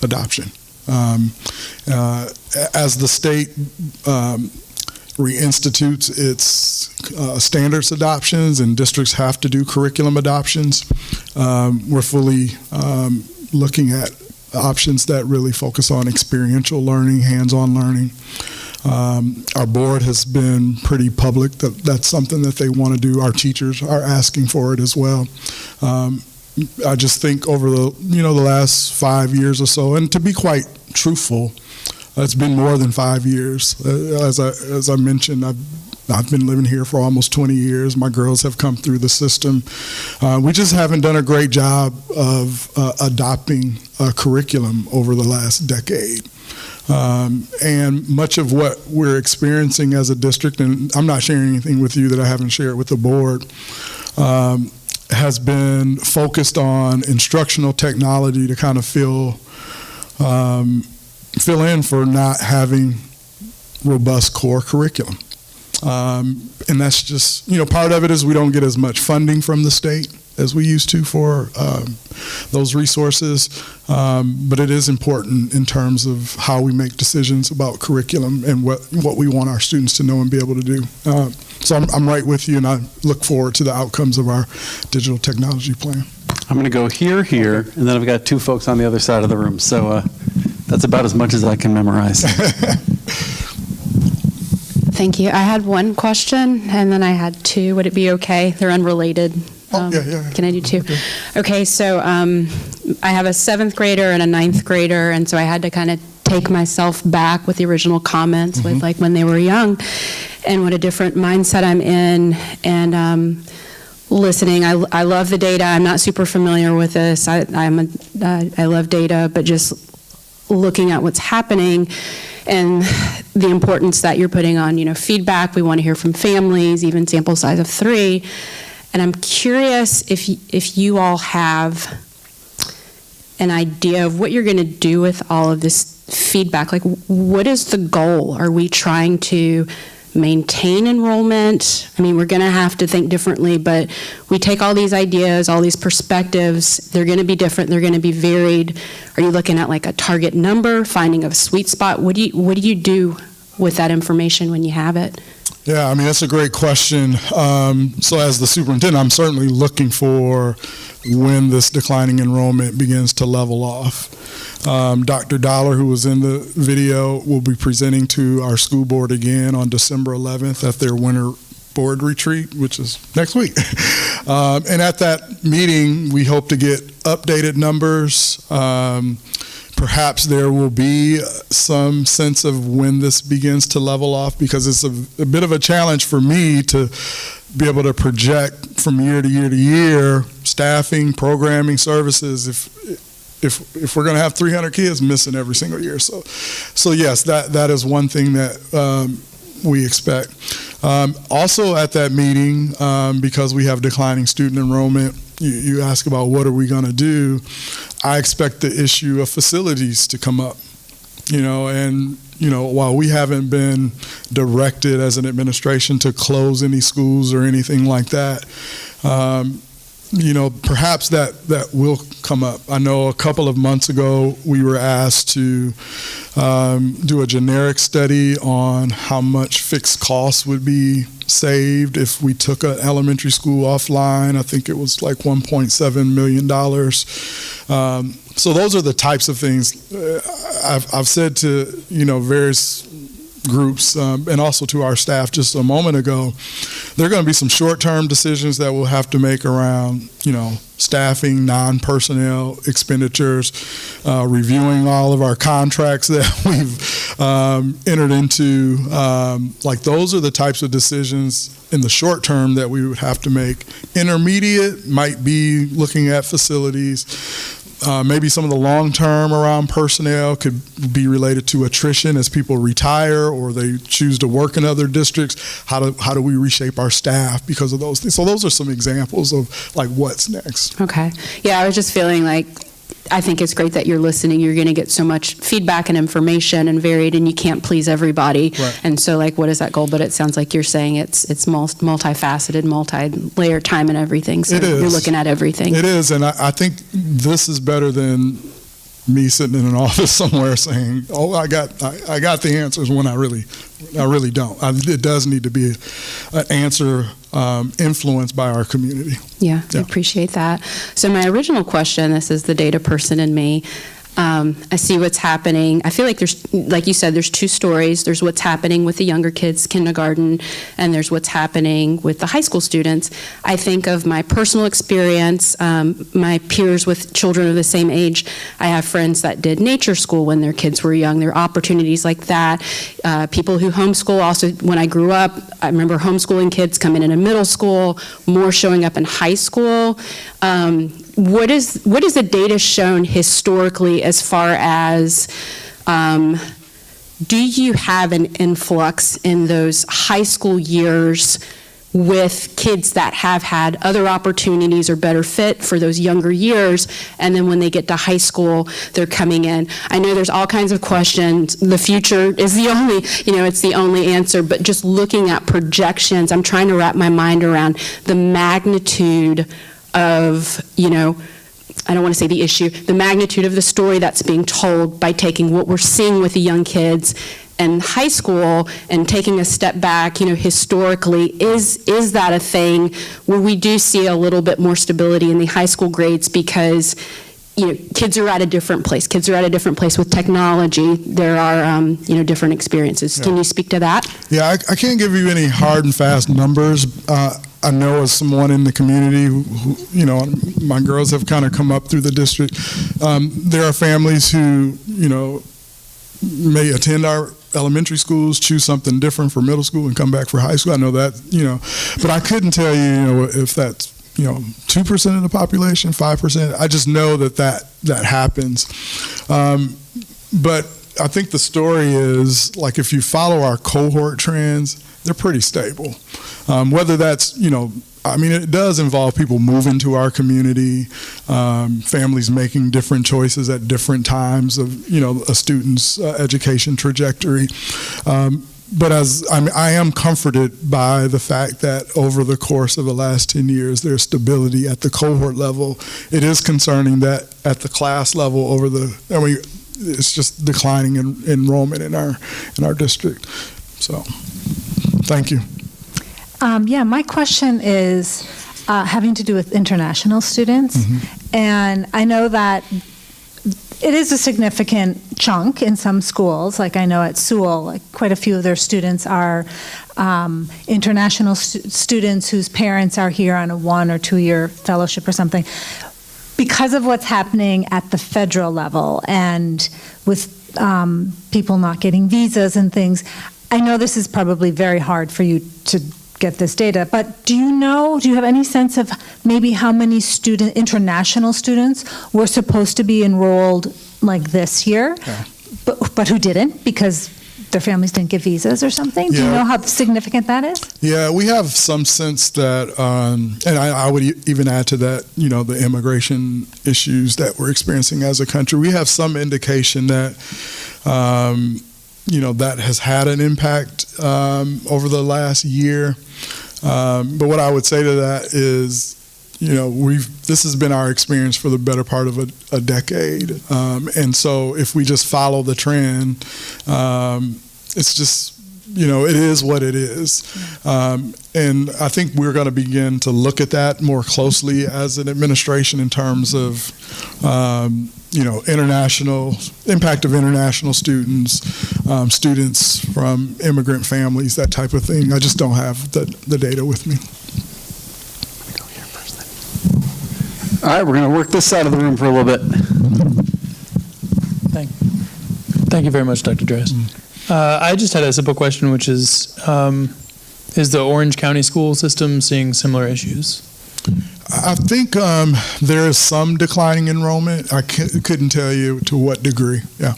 adoption. As the state reinstitutes its standards adoptions and districts have to do curriculum adoptions, we're fully looking at options that really focus on experiential learning, hands-on learning. Our board has been pretty public that that's something that they want to do. Our teachers are asking for it as well. I just think over the last 5 years or so, and to be quite truthful, it's been more than 5 years. As I mentioned, I've been living here for almost 20 years. My girls have come through the system. We just haven't done a great job of adopting a curriculum over the last decade. And much of what we're experiencing as a district, and I'm not sharing anything with you that I haven't shared with the board, has been focused on instructional technology to kind of fill in for not having robust core curriculum. And that's just, part of it is we don't get as much funding from the state as we used to for those resources, but it is important in terms of how we make decisions about curriculum and what we want our students to know and be able to do. So I'm right with you, and I look forward to the outcomes of our digital technology plan. I'm going to go here, and then I've got two folks on the other side of the room, so that's about as much as I can memorize. Thank you. I had one question, and then I had two. Would it be okay? They're unrelated. Yeah. Can I do two? Okay, so I have a 7th grader and a 9th grader, and so I had to kind of take myself back with the original comments with like when they were young and what a different mindset I'm in, and listening. I love the data. I'm not super familiar with this. I love data, but just looking at what's happening and the importance that you're putting on, feedback. We want to hear from families, even sample size of 3. And I'm curious if you all have an idea of what you're going to do with all of this feedback. Like, what is the goal? Are we trying to maintain enrollment? I mean, we're going to have to think differently, but we take all these ideas, all these perspectives, they're going to be different, they're going to be varied. Are you looking at like a target number, finding a sweet spot? What do you do with that information when you have it? Yeah, I mean, that's a great question. So as the superintendent, I'm certainly looking for when this declining enrollment begins to level off. Dr. Dollar, who was in the video, will be presenting to our school board again on December 11th at their winter board retreat, which is next week. And at that meeting, we hope to get updated numbers. Perhaps there will be some sense of when this begins to level off, because it's a bit of a challenge for me to be able to project from year to year to year staffing, programming, services, if we're going to have 300 kids missing every single year. So yes, that is one thing that we expect. Also at that meeting, because we have declining student enrollment, you ask about what are we going to do. I expect the issue of facilities to come up, and while we haven't been directed as an administration to close any schools or anything like that, perhaps that will come up. I know a couple of months ago we were asked to do a generic study on how much fixed costs would be saved if we took an elementary school offline. I think it was like $1.7 million. So those are the types of things I've said to various groups and also to our staff just a moment ago. There are going to be some short-term decisions that we'll have to make around staffing, non-personnel expenditures, reviewing all of our contracts that we've entered into. Like, those are the types of decisions in the short term that we would have to make. Intermediate might be looking at facilities. Maybe some of the long-term around personnel could be related to attrition as people retire or they choose to work in other districts. How do we reshape our staff because of those things? So those are some examples of like what's next. Okay. Yeah, I was just feeling like I think it's great that you're listening. You're going to get so much feedback and information and varied, and you can't please everybody. Right. And so, like, what is that goal? But it sounds like you're saying it's multifaceted, multi-layer time and everything. So it is. You're looking at everything. It is, and I think this is better than me sitting in an office somewhere saying, "Oh, I got the answers," when I really don't. It does need to be an answer influenced by our community. Yeah, I appreciate that. So my original question, this is the data person in me. I see what's happening. I feel like there's, like you said, there's two stories. There's what's happening with the younger kids, kindergarten, and there's what's happening with the high school students. I think of my personal experience, my peers with children of the same age. I have friends that did nature school when their kids were young. There are opportunities like that. People who homeschool also, when I grew up, I remember homeschooling kids coming in middle school, more showing up in high school. What is the data shown historically as far as do you have an influx in those high school years with kids that have had other opportunities or better fit for those younger years, and then when they get to high school, they're coming in? I know there's all kinds of questions. The future is the only, it's the only answer, but just looking at projections, I'm trying to wrap my mind around the magnitude of, I don't want to say the issue, the magnitude of the story that's being told by taking what we're seeing with the young kids in high school and taking a step back, historically, is that a thing where we do see a little bit more stability in the high school grades because kids are at a different place. Kids are at a different place with technology. There are, different experiences. Can you speak to that? Yeah, I can't give you any hard and fast numbers. I know as someone in the community who, my girls have kind of come up through the district. There are families who, may attend our elementary schools, choose something different for middle school and come back for high school. I know that, but I couldn't tell you, if that's, 2% of the population, 5%. I just know that happens. But I think the story is, like, if you follow our cohort trends, they're pretty stable. Whether that's, I mean, it does involve people moving to our community, families making different choices at different times of, a student's education trajectory. But I am comforted by the fact that over the course of the last 10 years, there's stability at the cohort level. It is concerning that at the class level it's just declining enrollment in our district. So, thank you. My question is having to do with international students. Mm-hmm. And I know that it is a significant chunk in some schools. Like I know at Sewell, like quite a few of their students are international students whose parents are here on a 1 or 2 year fellowship or something. Because of what's happening at the federal level and with people not getting visas and things, I know this is probably very hard for you to get this data, but do you have any sense of maybe how many international students were supposed to be enrolled like this year, but who didn't because their families didn't get visas or something? Do you know how significant that is? Yeah, we have some sense that, and I would even add to that, the immigration issues that we're experiencing as a country. We have some indication that that has had an impact over the last year. But what I would say to that is, this has been our experience for the better part of a decade. And so if we just follow the trend, it's just, it is what it is. And I think we're going to begin to look at that more closely as an administration in terms of, international impact of international students, students from immigrant families, that type of thing. I just don't have the data with me. All right, we're going to work this side of the room for a little bit. Thank you very much, Dr. Trice. I just had a simple question, which is the Orange County school system seeing similar issues? I think there is some declining enrollment. I couldn't tell you to what degree. Yeah.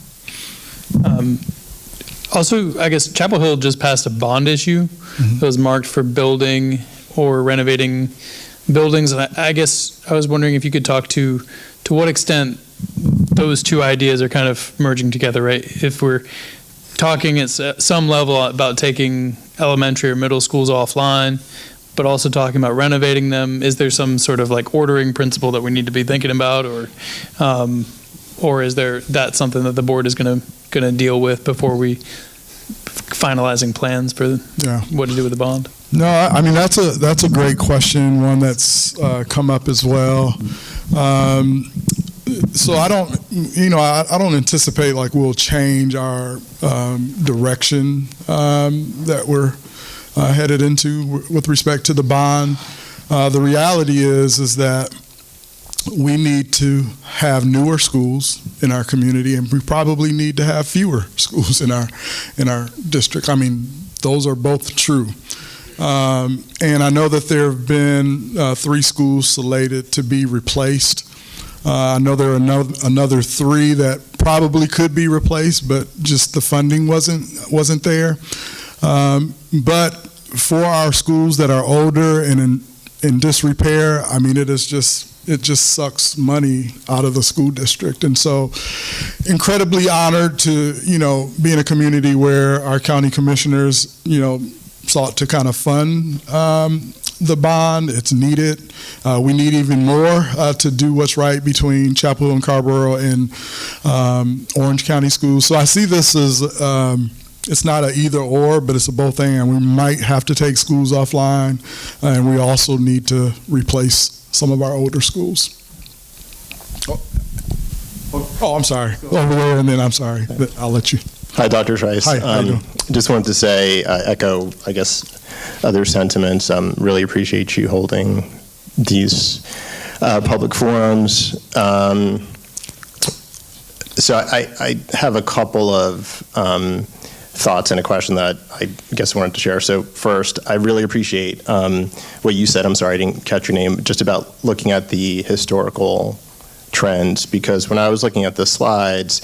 Also, I guess Chapel Hill just passed a bond issue that was marked for building or renovating buildings. And I guess I was wondering if you could talk to what extent those two ideas are kind of merging together, right? If we're talking at some level about taking elementary or middle schools offline, but also talking about renovating them, is there some sort of like ordering principle that we need to be thinking about, or is that something that the board is going to deal with before we finalizing plans for what to do with the bond? No, I mean that's a great question, one that's come up as well. So I don't anticipate like we'll change our direction that we're headed into with respect to the bond. The reality is that we need to have newer schools in our community, and we probably need to have fewer schools in our district. I mean, those are both true. And I know that there have been 3 schools slated to be replaced. I know there are another 3 that probably could be replaced, but just the funding wasn't there. But for our schools that are older and in disrepair, I mean, it just sucks money out of the school district. And so incredibly honored to, be in a community where our county commissioners, sought to kind of fund the bond. It's needed. We need even more to do what's right between Chapel Hill-Carrboro and Orange County schools. So I see this as it's not an either or, but it's a both and. We might have to take schools offline, and we also need to replace some of our older schools. Oh, I'm sorry. Over there, and then I'm sorry. I'll let you. Hi, Dr. Trice. Hi, how you doing? Just wanted to say, echo, I guess, other sentiments. Really appreciate you holding these public forums. So I have a couple of thoughts and a question that I guess I wanted to share. So first, I really appreciate what you said. I'm sorry, I didn't catch your name, just about looking at the historical trends, because when I was looking at the slides,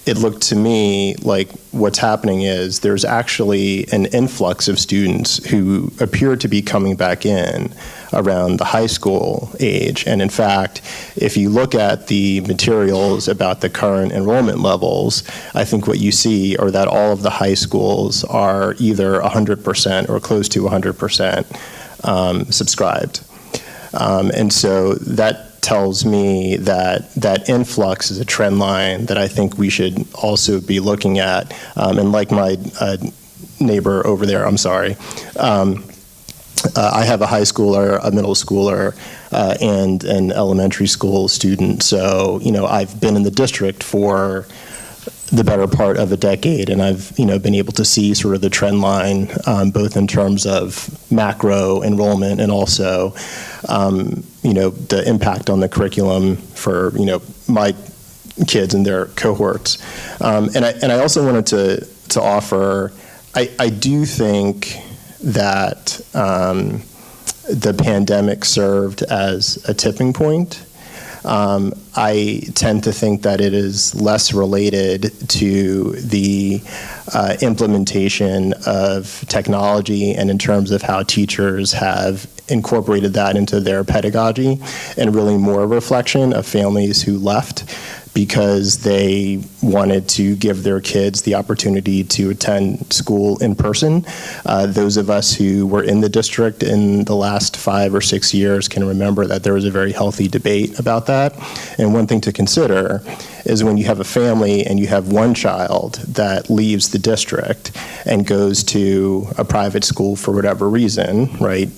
it looked to me like what's happening is there's actually an influx of students who appear to be coming back in around the high school age. And in fact, if you look at the materials about the current enrollment levels, I think what you see are that all of the high schools are either 100% or close to 100% subscribed. And so that tells me that that influx is a trend line that I think we should also be looking at. And like my neighbor over there, I'm sorry, I have a high schooler, a middle schooler, and an elementary school student. So, I've been in the district for the better part of a decade, and I've, been able to see sort of the trend line, both in terms of macro enrollment and also, the impact on the curriculum for, my kids and their cohorts. And I also wanted to offer, I do think that the pandemic served as a tipping point. I tend to think that it is less related to the implementation of technology and in terms of how teachers have incorporated that into their pedagogy, and really more a reflection of families who left because they wanted to give their kids the opportunity to attend school in person. Those of us who were in the district in the last 5 or 6 years can remember that there was a very healthy debate about that. And one thing to consider is when you have a family and you have one child that leaves the district and goes to a private school for whatever reason, right?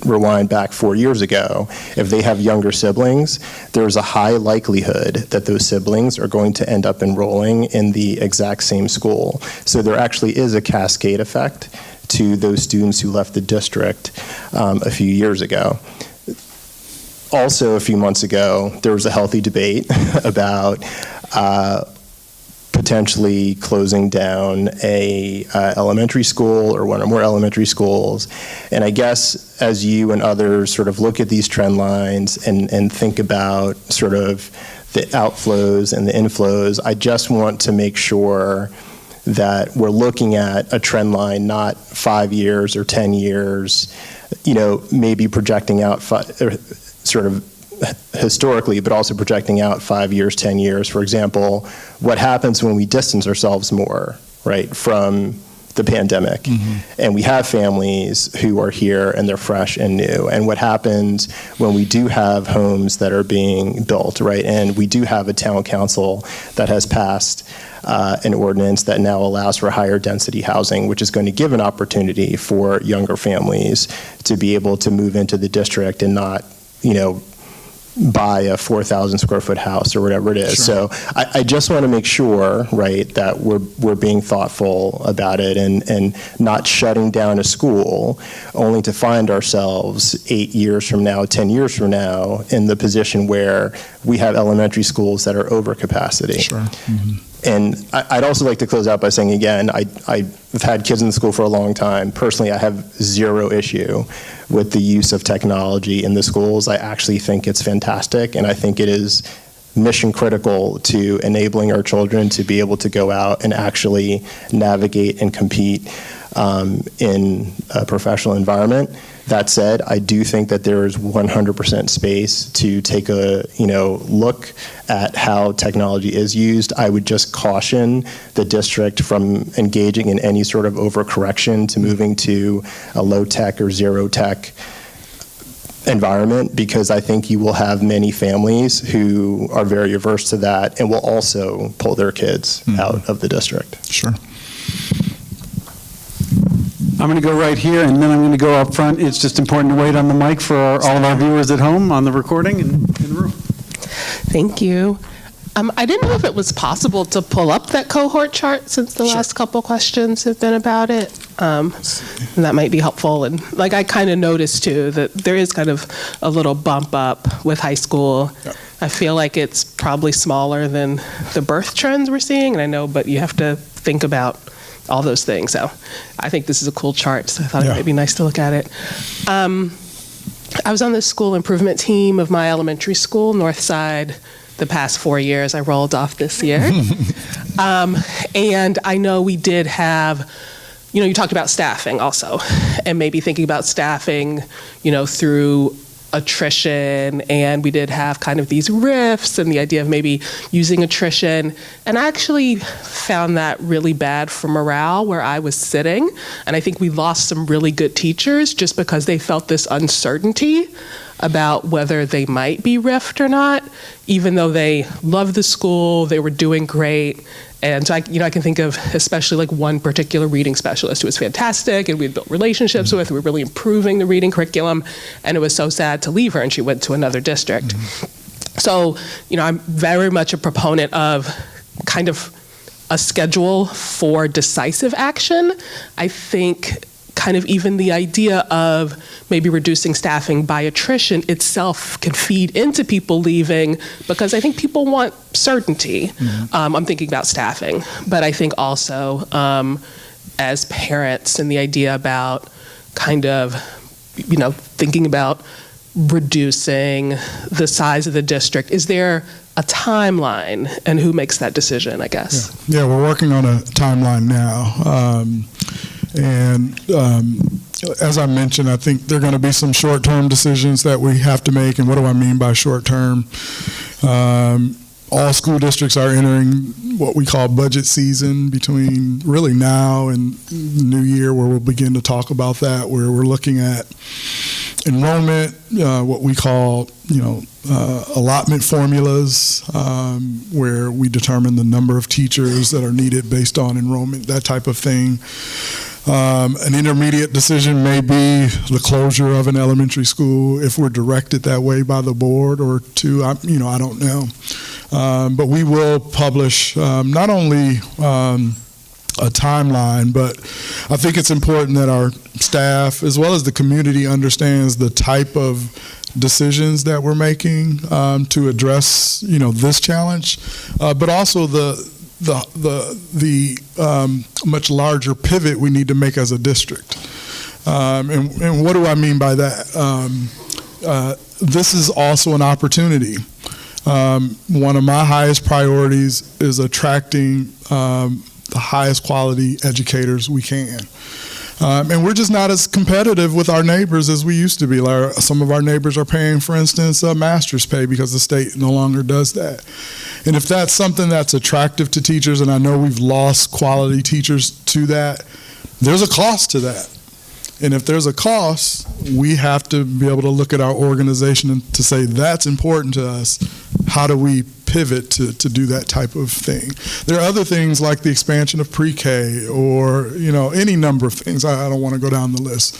Rewind back 4 years ago, if they have younger siblings, there's a high likelihood that those siblings are going to end up enrolling in the exact same school. So there actually is a cascade effect to those students who left the district a few years ago. Also, a few months ago, there was a healthy debate about potentially closing down a elementary school or one or more elementary schools. And I guess as you and others sort of look at these trend lines and think about sort of the outflows and the inflows, I just want to make sure that we're looking at a trend line, not 5 years or 10 years, maybe projecting out sort of historically, but also projecting out 5 years, 10 years. For example, what happens when we distance ourselves more, right, from the pandemic? Mm-hmm. And we have families who are here and they're fresh and new. And what happens when we do have homes that are being built, right? And we do have a town council that has passed an ordinance that now allows for higher density housing, which is going to give an opportunity for younger families to be able to move into the district and not, buy a 4,000 square foot house or whatever it is. Sure. So I just want to make sure, right, that we're being thoughtful about it and not shutting down a school only to find ourselves 8 years from now, 10 years from now in the position where we have elementary schools that are over capacity. Sure. Mm-hmm. And I'd also like to close out by saying, again, I've had kids in the school for a long time. Personally, I have zero issue with the use of technology in the schools. I actually think it's fantastic, and I think it is mission critical to enabling our children to be able to go out and actually navigate and compete in a professional environment. That said, I do think that there is 100% space to take a look at how technology is used. I would just caution the district from engaging in any sort of overcorrection to moving to a low-tech or zero-tech environment, because I think you will have many families who are very averse to that and will also pull their kids out of the district. Sure. I'm going to go right here, and then I'm going to go up front. It's just important to wait on the mic for all of our viewers at home on the recording and in the room. Thank you. I didn't know if it was possible to pull up that cohort chart since the last couple questions have been about it. And that might be helpful. And I kind of noticed too that there is kind of a little bump up with high school. Yep. I feel like it's probably smaller than the birth trends we're seeing. And I know, but you have to think about all those things. So I think this is a cool chart. So I thought it might be nice to look at it. I was on the school improvement team of my elementary school, Northside the past 4 years. I rolled off this year. And I know we did have, you talked about staffing also, and maybe thinking about staffing, through attrition, and we did have kind of these rifts and the idea of maybe using attrition. And I actually found that really bad for morale where I was sitting. And I think we lost some really good teachers just because they felt this uncertainty about whether they might be riffed or not, even though they loved the school, they were doing great. And so I can think of especially like one particular reading specialist who was fantastic and we had built relationships with. We were really improving the reading curriculum, and it was so sad to leave her, and she went to another district. So, I'm very much a proponent of kind of a schedule for decisive action. I think kind of even the idea of maybe reducing staffing by attrition itself can feed into people leaving, because I think people want certainty. I'm thinking about staffing, but I think also as parents and the idea about kind of, thinking about reducing the size of the district. Is there a timeline, and who makes that decision, I guess? Yeah, we're working on a timeline now. And as I mentioned, I think there are going to be some short-term decisions that we have to make. And what do I mean by short-term? All school districts are entering what we call budget season between really now and New Year, where we'll begin to talk about that, where we're looking at enrollment, what we call, allotment formulas, where we determine the number of teachers that are needed based on enrollment, that type of thing. An intermediate decision may be the closure of an elementary school if we're directed that way by the board, or two, I don't know. But we will publish not only a timeline, but I think it's important that our staff, as well as the community, understands the type of decisions that we're making to address, this challenge, but also the much larger pivot we need to make as a district. And what do I mean by that? This is also an opportunity. One of my highest priorities is attracting the highest quality educators we can. And we're just not as competitive with our neighbors as we used to be. Some of our neighbors are paying, for instance, master's pay because the state no longer does that. And if that's something that's attractive to teachers, and I know we've lost quality teachers to that, there's a cost to that. And if there's a cost, we have to be able to look at our organization and to say, that's important to us. How do we pivot to do that type of thing? There are other things like the expansion of pre-K or, any number of things. I don't want to go down the list.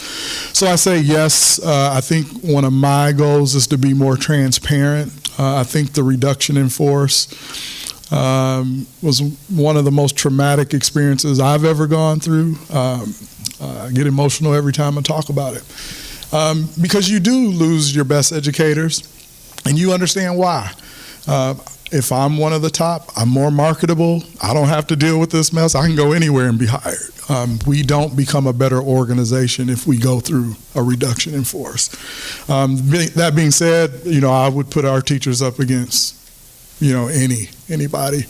So I say yes. I think one of my goals is to be more transparent. I think the reduction in force was one of the most traumatic experiences I've ever gone through. I get emotional every time I talk about it, because you do lose your best educators, and you understand why. If I'm one of the top, I'm more marketable. I don't have to deal with this mess. I can go anywhere and be hired. We don't become a better organization if we go through a reduction in force. That being said, I would put our teachers up against anybody.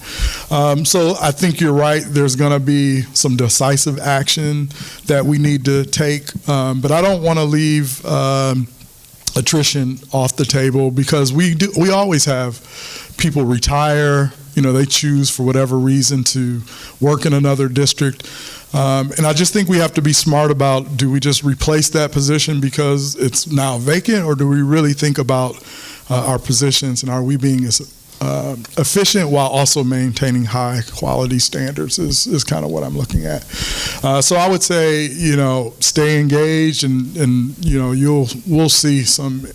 So I think you're right. There's going to be some decisive action that we need to take, but I don't want to leave attrition off the table, because we always have people retire. They choose for whatever reason to work in another district. And I just think we have to be smart about, do we just replace that position because it's now vacant, or do we really think about our positions, and are we being as efficient while also maintaining high quality standards is kind of what I'm looking at. So I would say, stay engaged, and we'll see some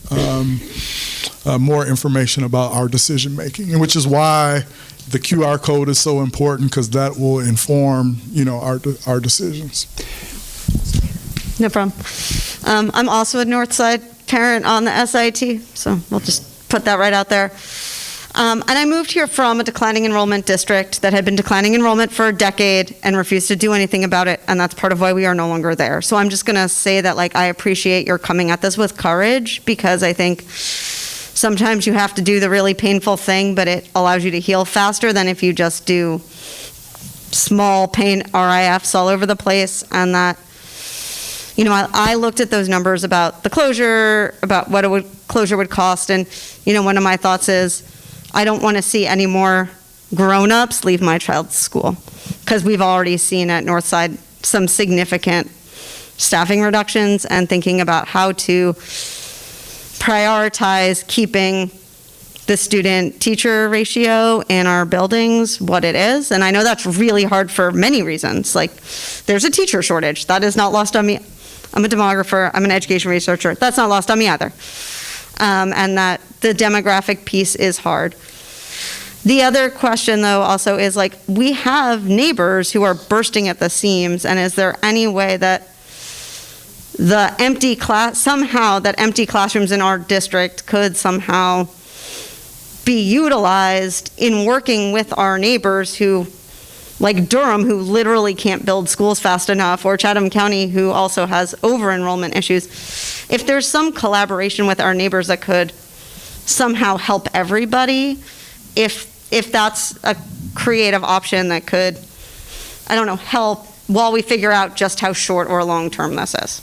more information about our decision making, and which is why the QR code is so important, because that will inform, our decisions. No problem. I'm also a Northside parent on the SIT, so we'll just put that right out there. And I moved here from a declining enrollment district that had been declining enrollment for a decade and refused to do anything about it, and that's part of why we are no longer there. So I'm just going to say that, I appreciate your coming at this with courage, because I think sometimes you have to do the really painful thing, but it allows you to heal faster than if you just do small pain RIFs all over the place. And that, you know, I looked at those numbers about the closure, about what closure would cost, and, you know, one of my thoughts is, I don't want to see any more grown-ups leave my child's school, because we've already seen at Northside some significant staffing reductions, and thinking about how to prioritize keeping the student-teacher ratio in our buildings what it is. And I know that's really hard for many reasons. Like, there's a teacher shortage. That is not lost on me. I'm a demographer. I'm an education researcher. That's not lost on me either. And that the demographic piece is hard. The other question, though, also is, like, we have neighbors who are bursting at the seams, and is there any way that the empty classrooms in our district could somehow be utilized in working with our neighbors who, like Durham, who literally can't build schools fast enough, or Chatham County, who also has over-enrollment issues. If there's some collaboration with our neighbors that could somehow help everybody, if that's a creative option that could, I don't know, help while we figure out just how short or long-term this is.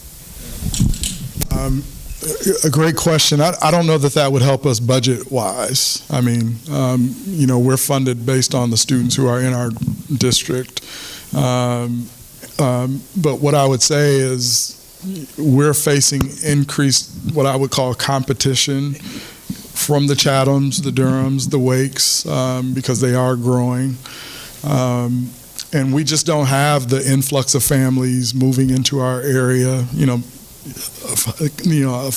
A great question. I don't know that would help us budget-wise. I mean, you know, we're funded based on the students who are in our district. But what I would say is we're facing increased, what I would call, competition from the Chathams, the Durhams, the Wakes, because they are growing. And we just don't have the influx of families moving into our area.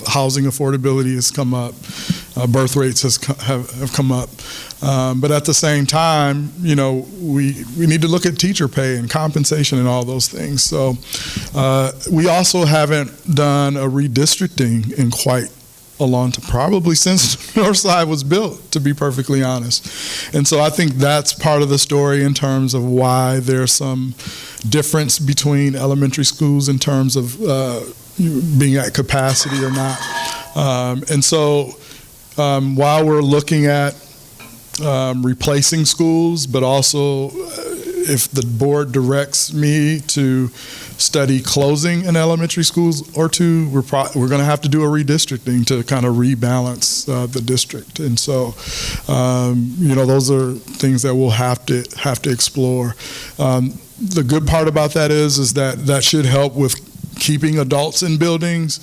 Housing affordability has come up, birth rates have come up, but at the same time, you know, we need to look at teacher pay and compensation and all those things. So we also haven't done a redistricting in quite a long time, probably since Northside was built, to be perfectly honest. And so I think that's part of the story in terms of why there's some difference between elementary schools in terms of being at capacity or not. And so while we're looking at replacing schools, but also if the board directs me to study closing an elementary schools or two, we're going to have to do a redistricting to kind of rebalance the district. And so, you know, those are things that we'll have to explore. The good part about that is that should help with keeping adults in buildings,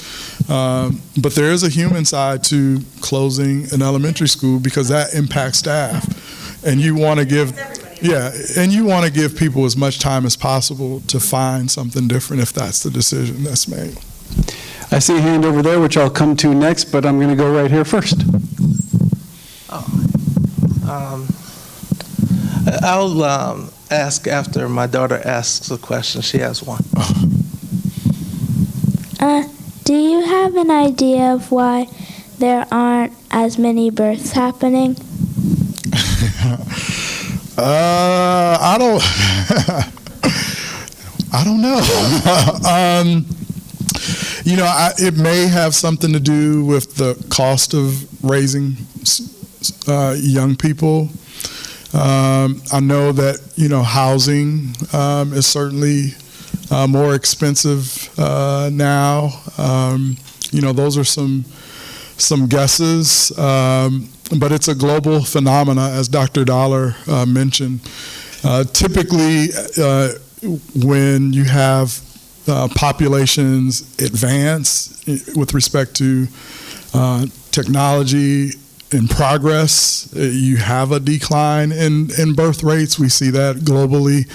but there is a human side to closing an elementary school because that impacts staff, and you want to give people as much time as possible to find something different if that's the decision that's made. I see a hand over there, which I'll come to next, but I'm going to go right here first. I'll ask after my daughter asks a question. She has one. Do you have an idea of why there aren't as many births happening? I don't know. You know, it may have something to do with the cost of raising young people. I know that, you know, housing is certainly more expensive now. You know, those are some guesses, but it's a global phenomena, as Dr. Dollar mentioned. Typically, when you have populations advance with respect to technology and progress, you have a decline in birth rates. We see that globally.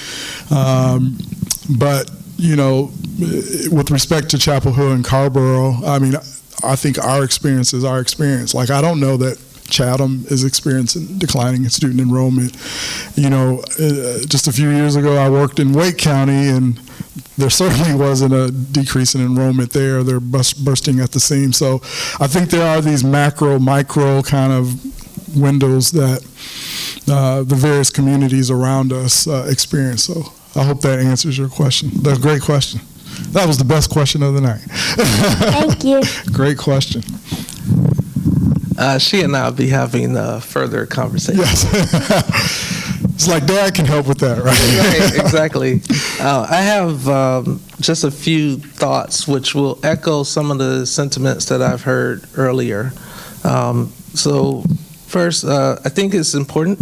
But, you know, with respect to Chapel Hill and Carrboro, I mean, I think our experience is our experience. Like, I don't know that Chatham is experiencing declining in student enrollment. You know, just a few years ago, I worked in Wake County, and there certainly wasn't a decrease in enrollment there. They're bursting at the seams. So I think there are these macro, micro kind of windows that the various communities around us experience. So I hope that answers your question. That's a great question. That was the best question of the night. Thank you. Great question. She and I will be having a further conversation. Yes. It's like Dad can help with that, right? Right, exactly. I have just a few thoughts which will echo some of the sentiments that I've heard earlier. So first, I think it's important.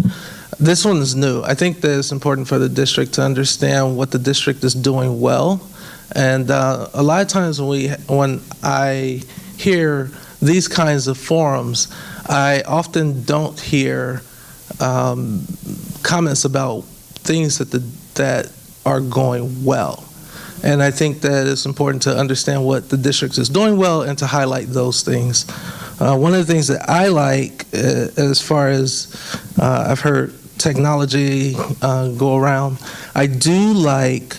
This one is new. I think that it's important for the district to understand what the district is doing well. And a lot of times when I hear these kinds of forums, I often don't hear comments about things that are going well. And I think that it's important to understand what the district is doing well and to highlight those things. One of the things that I like, as far as I've heard technology go around, I do like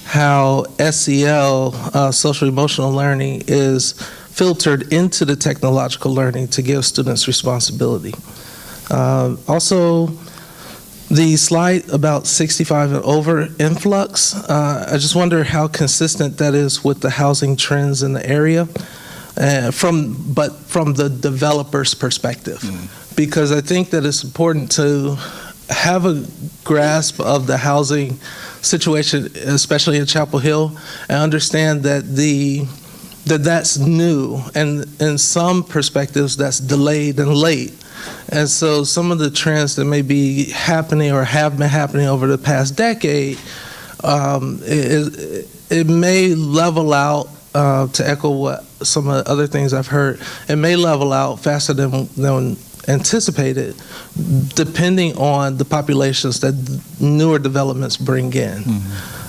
how SEL, social emotional learning, is filtered into the technological learning to give students responsibility. Also, the slide about 65 and over influx, I just wonder how consistent that is with the housing trends in the area, but from the developer's perspective. Because I think that it's important to have a grasp of the housing situation, especially in Chapel Hill, and understand that that's new, and in some perspectives that's delayed and late. And so some of the trends that may be happening or have been happening over the past decade, it may level out, to echo what some of the other things I've heard, it may level out faster than anticipated, depending on the populations that newer developments bring in.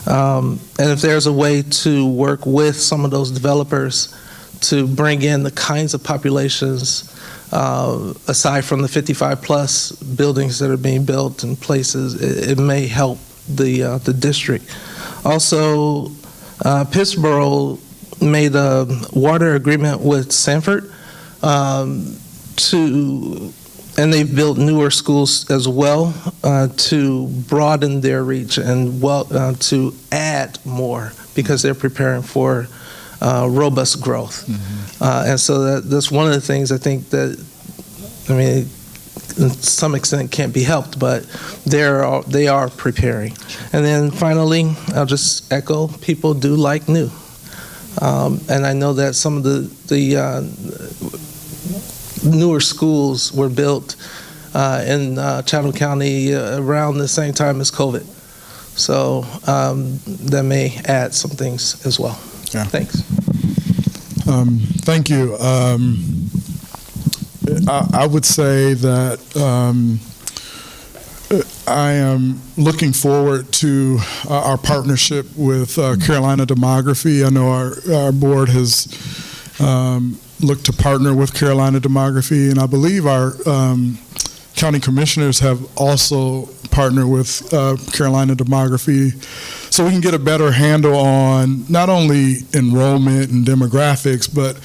And if there's a way to work with some of those developers to bring in the kinds of populations, aside from the 55 plus buildings that are being built in places, it may help the district. Also, Pittsboro made a water agreement with Sanford and they've built newer schools as well to broaden their reach and to add more, because they're preparing for robust growth. And so that's one of the things I think that, I mean, to some extent can't be helped, but they are preparing. And then finally, I'll just echo, people do like new. And I know that some of the newer schools were built in Chatham County around the same time as COVID. So that may add some things as well. Yeah. Thanks. Thank you. I would say that I am looking forward to our partnership with Carolina Demography. I know our board has looked to partner with Carolina Demography, and I believe our county commissioners have also partnered with Carolina Demography, so we can get a better handle on not only enrollment and demographics, but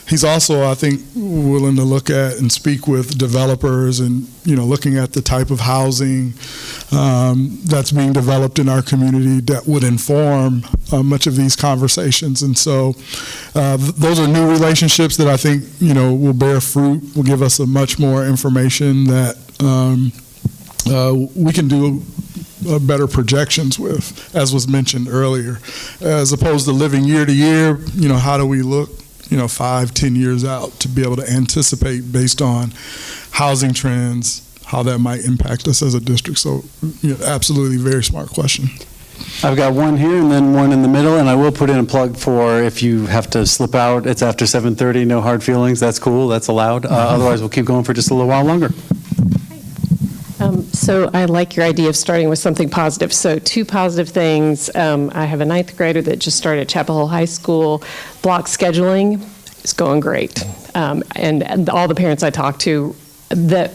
he's also, I think, willing to look at and speak with developers and, looking at the type of housing that's being developed in our community that would inform much of these conversations. And so those are new relationships that I think, will bear fruit, will give us a much more information that we can do better projections with, as was mentioned earlier, as opposed to living year to year. How do we look 5-10 years out to be able to anticipate based on housing trends, how that might impact us as a district? So absolutely, very smart question. I've got one here and then one in the middle, and I will put in a plug for if you have to slip out, it's after 7:30, no hard feelings, that's cool, that's allowed. Otherwise, we'll keep going for just a little while longer. So I like your idea of starting with something positive. So 2 positive things. I have a 9th grader that just started at Chapel Hill High School. Block scheduling is going great. And all the parents I talked to,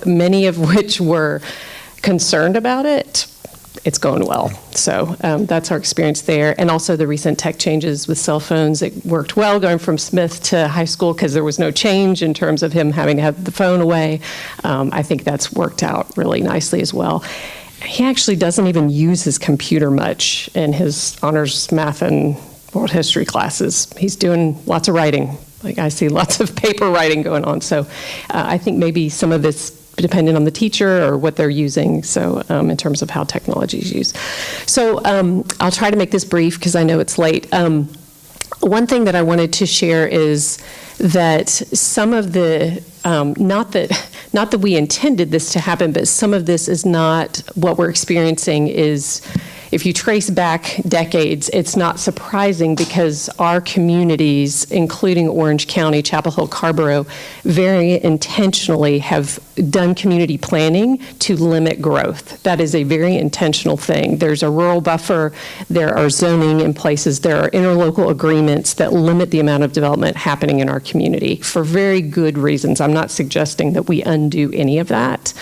many of which were concerned about it, it's going well. So that's our experience there. And also the recent tech changes with cell phones, it worked well going from Smith to high school because there was no change in terms of him having to have the phone away. I think that's worked out really nicely as well. He actually doesn't even use his computer much in his honors math and world history classes. He's doing lots of writing Like I see lots of paper writing going on. So I think maybe some of this depending on the teacher or what they're using, so in terms of how technology is used. So I'll try to make this brief because I know it's late. One thing that I wanted to share is that some of the, not that we intended this to happen, but some of this is not what we're experiencing is, if you trace back decades, it's not surprising because our communities, including Orange County, Chapel Hill-Carrboro, very intentionally have done community planning to limit growth. That is a very intentional thing. There's a rural buffer, there are zoning in places, there are interlocal agreements that limit the amount of development happening in our community for very good reasons. I'm not suggesting that we undo any of that.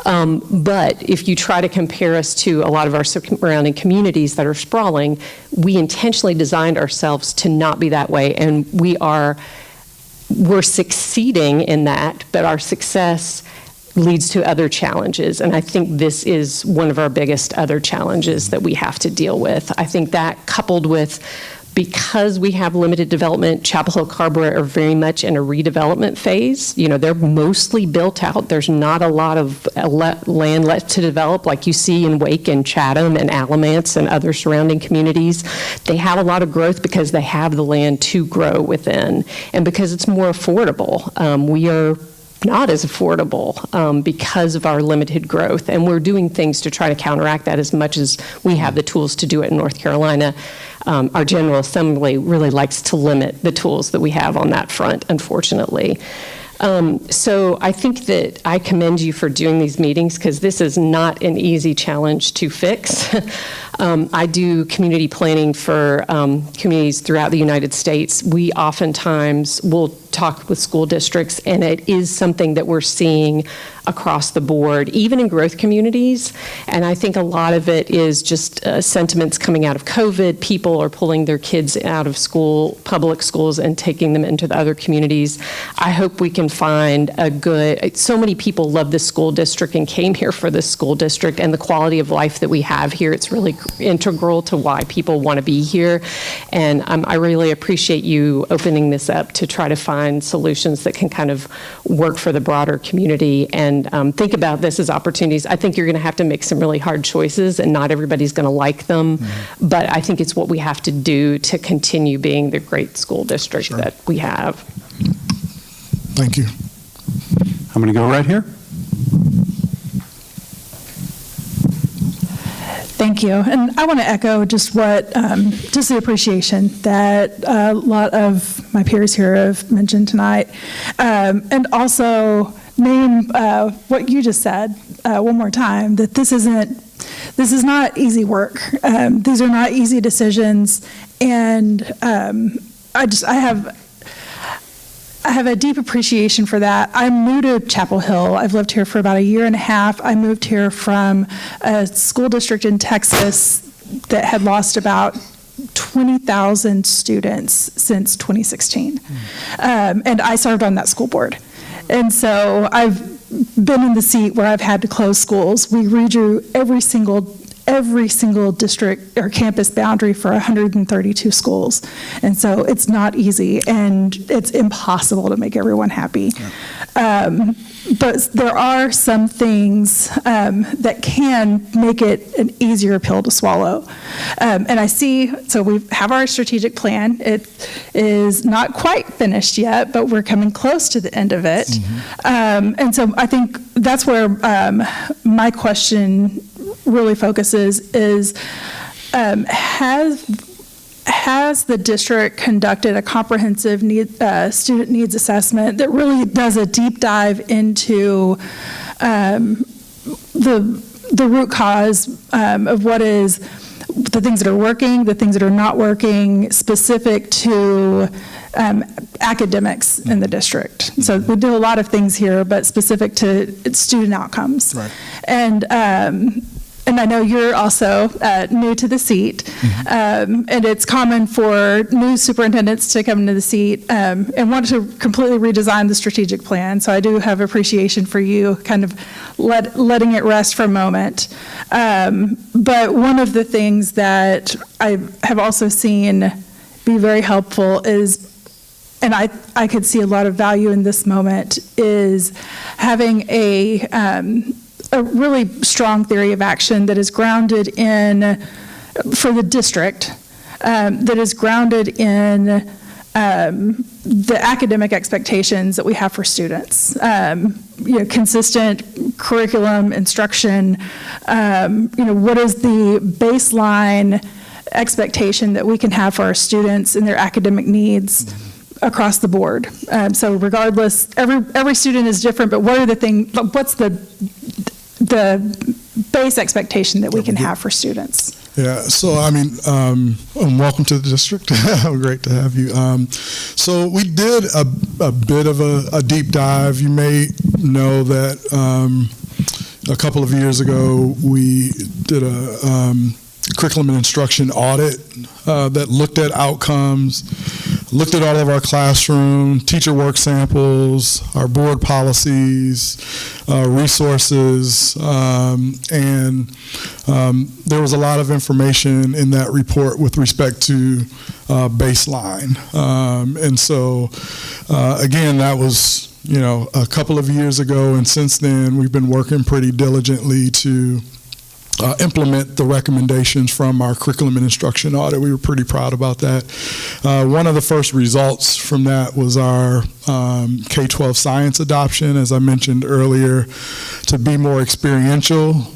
But if you try to compare us to a lot of our surrounding communities that are sprawling, we intentionally designed ourselves to not be that way, and we're succeeding in that, but our success leads to other challenges, and I think this is one of our biggest other challenges that we have to deal with. I think that coupled with, because we have limited development, Chapel Hill-Carrboro are very much in a redevelopment phase. You know, they're mostly built out. There's not a lot of land left to develop like you see in Wake and Chatham and Alamance and other surrounding communities. They have a lot of growth because they have the land to grow within and because it's more affordable. We are not as affordable because of our limited growth, and we're doing things to try to counteract that as much as we have the tools to do it in North Carolina. Our General Assembly really likes to limit the tools that we have on that front, unfortunately. So I think that I commend you for doing these meetings because this is not an easy challenge to fix. I do community planning for communities throughout the United States. We oftentimes will talk with school districts, and it is something that we're seeing across the board, even in growth communities. And I think a lot of it is just sentiments coming out of COVID. People are pulling their kids out of school, public schools, and taking them into the other communities. I hope we can find a good, so many people love this school district and came here for this school district and the quality of life that we have here. It's really integral to why people want to be here. And I really appreciate you opening this up to try to find solutions that can kind of work for the broader community and think about this as opportunities. I think you're going to have to make some really hard choices and not everybody's going to like them, but I think it's what we have to do to continue being the great school district that we have. Thank you. I'm going to go right here. Thank you. And I want to echo just what, just the appreciation that a lot of my peers here have mentioned tonight. And also name what you just said one more time, that this is not easy work. These are not easy decisions. And I have a deep appreciation for that. I'm new to Chapel Hill. I've lived here for about a year and a half. I moved here from a school district in Texas that had lost about 20,000 students since 2016. And I served on that school board. And so I've been in the seat where I've had to close schools. We redrew every single district or campus boundary for 132 schools. And so it's not easy and it's impossible to make everyone happy. But there are some things that can make it an easier pill to swallow. And I see, so we have our strategic plan. It is not quite finished yet, but we're coming close to the end of it. And so I think that's where my question really focuses is, has the district conducted a comprehensive student needs assessment that really does a deep dive into the root cause of what is the things that are working, the things that are not working, specific to academics in the district? So we do a lot of things here, but specific to student outcomes. Right. And I know you're also new to the seat, and it's common for new superintendents to come into the seat and want to completely redesign the strategic plan. So I do have appreciation for you kind of letting it rest for a moment. But one of the things that I have also seen be very helpful is and I could see a lot of value in this moment, is having a really strong theory of action that is grounded in, for the district, that is grounded in the academic expectations that we have for students. Consistent curriculum, instruction, what is the baseline expectation that we can have for our students and their academic needs across the board. So regardless, every student is different, but what's the base expectation that we can have for students? Yeah, so welcome to the district. Great to have you. So we did a bit of a deep dive. You may know that a couple of years ago we did a curriculum and instruction audit that looked at outcomes, looked at all of our classroom, teacher work samples, our board policies, resources, and there was a lot of information in that report with respect to baseline. And so, again, that was, a couple of years ago, and since then we've been working pretty diligently to implement the recommendations from our curriculum and instruction audit. We were pretty proud about that. One of the first results from that was our K-12 science adoption, as I mentioned earlier, to be more experiential.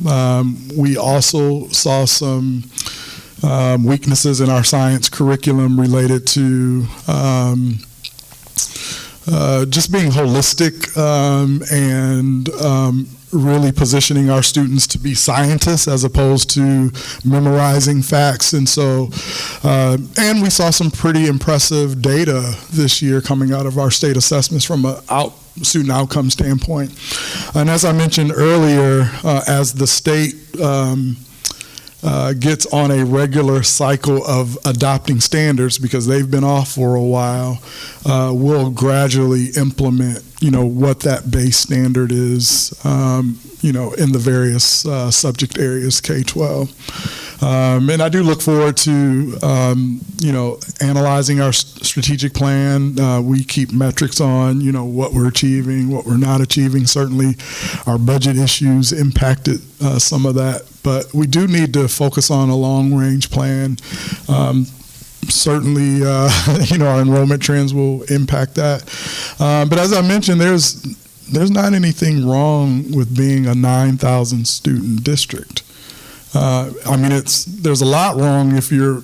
We also saw some weaknesses in our science curriculum related to just being holistic and really positioning our students to be scientists as opposed to memorizing facts. And so, and we saw some pretty impressive data this year coming out of our state assessments from a student outcome standpoint. And as I mentioned earlier, as the state gets on a regular cycle of adopting standards, because they've been off for a while, we'll gradually implement what that base standard is, in the various subject areas, K-12. And I do look forward to, analyzing our strategic plan. We keep metrics on, what we're achieving, what we're not achieving. Certainly our budget issues impacted some of that, but we do need to focus on a long-range plan. Certainly, our enrollment trends will impact that. But as I mentioned, there's not anything wrong with being a 9,000 student district. There's a lot wrong if you're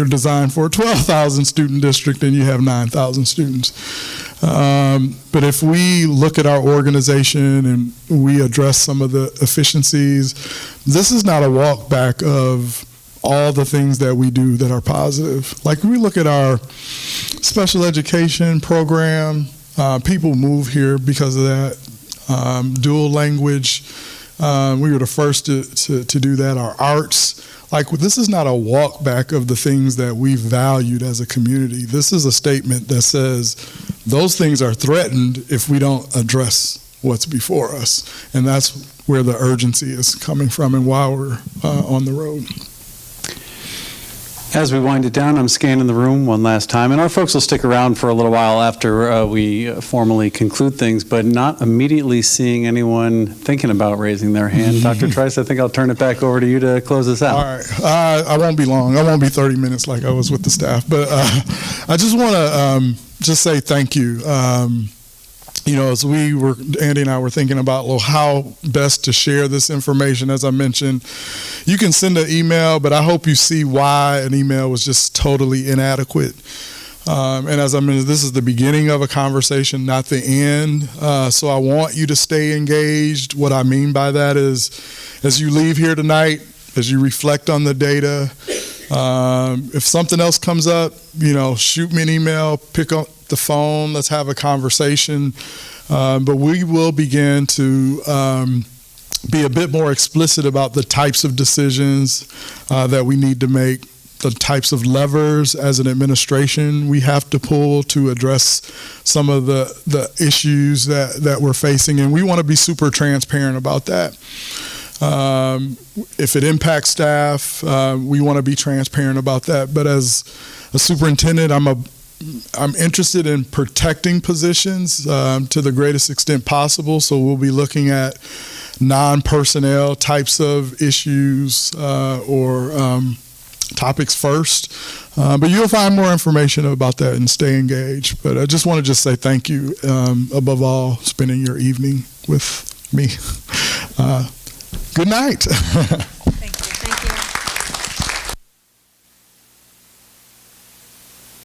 designed for a 12,000 student district and you have 9,000 students. But if we look at our organization and we address some of the efficiencies, this is not a walk back of all the things that we do that are positive. Like, we look at our special education program, people move here because of that. Dual language, we were the first to do that. Our arts, this is not a walk back of the things that we valued as a community. This is a statement that says those things are threatened if we don't address what's before us. And that's where the urgency is coming from and why we're on the road. As we wind it down, I'm scanning the room one last time, and our folks will stick around for a little while after we formally conclude things, but not immediately seeing anyone thinking about raising their hand. Dr. Trice, I think I'll turn it back over to you to close us out. All right. I won't be long. I won't be 30 minutes like I was with the staff, but I just want to just say thank you. As Andy and I were thinking about how best to share this information, as I mentioned, you can send an email, but I hope you see why an email was just totally inadequate. And as I mentioned, this is the beginning of a conversation, not the end. So I want you to stay engaged. What I mean by that is, as you leave here tonight, as you reflect on the data, if something else comes up, shoot me an email, pick up the phone, let's have a conversation. But we will begin to be a bit more explicit about the types of decisions that we need to make, the types of levers as an administration we have to pull to address some of the issues that we're facing. And we want to be super transparent about that. If it impacts staff, we want to be transparent about that. But as a superintendent, I'm a I'm interested in protecting positions to the greatest extent possible. So we'll be looking at non-personnel types of issues or topics first. But you'll find more information about that and stay engaged. But I just want to say thank you, above all, spending your evening with me. Good night.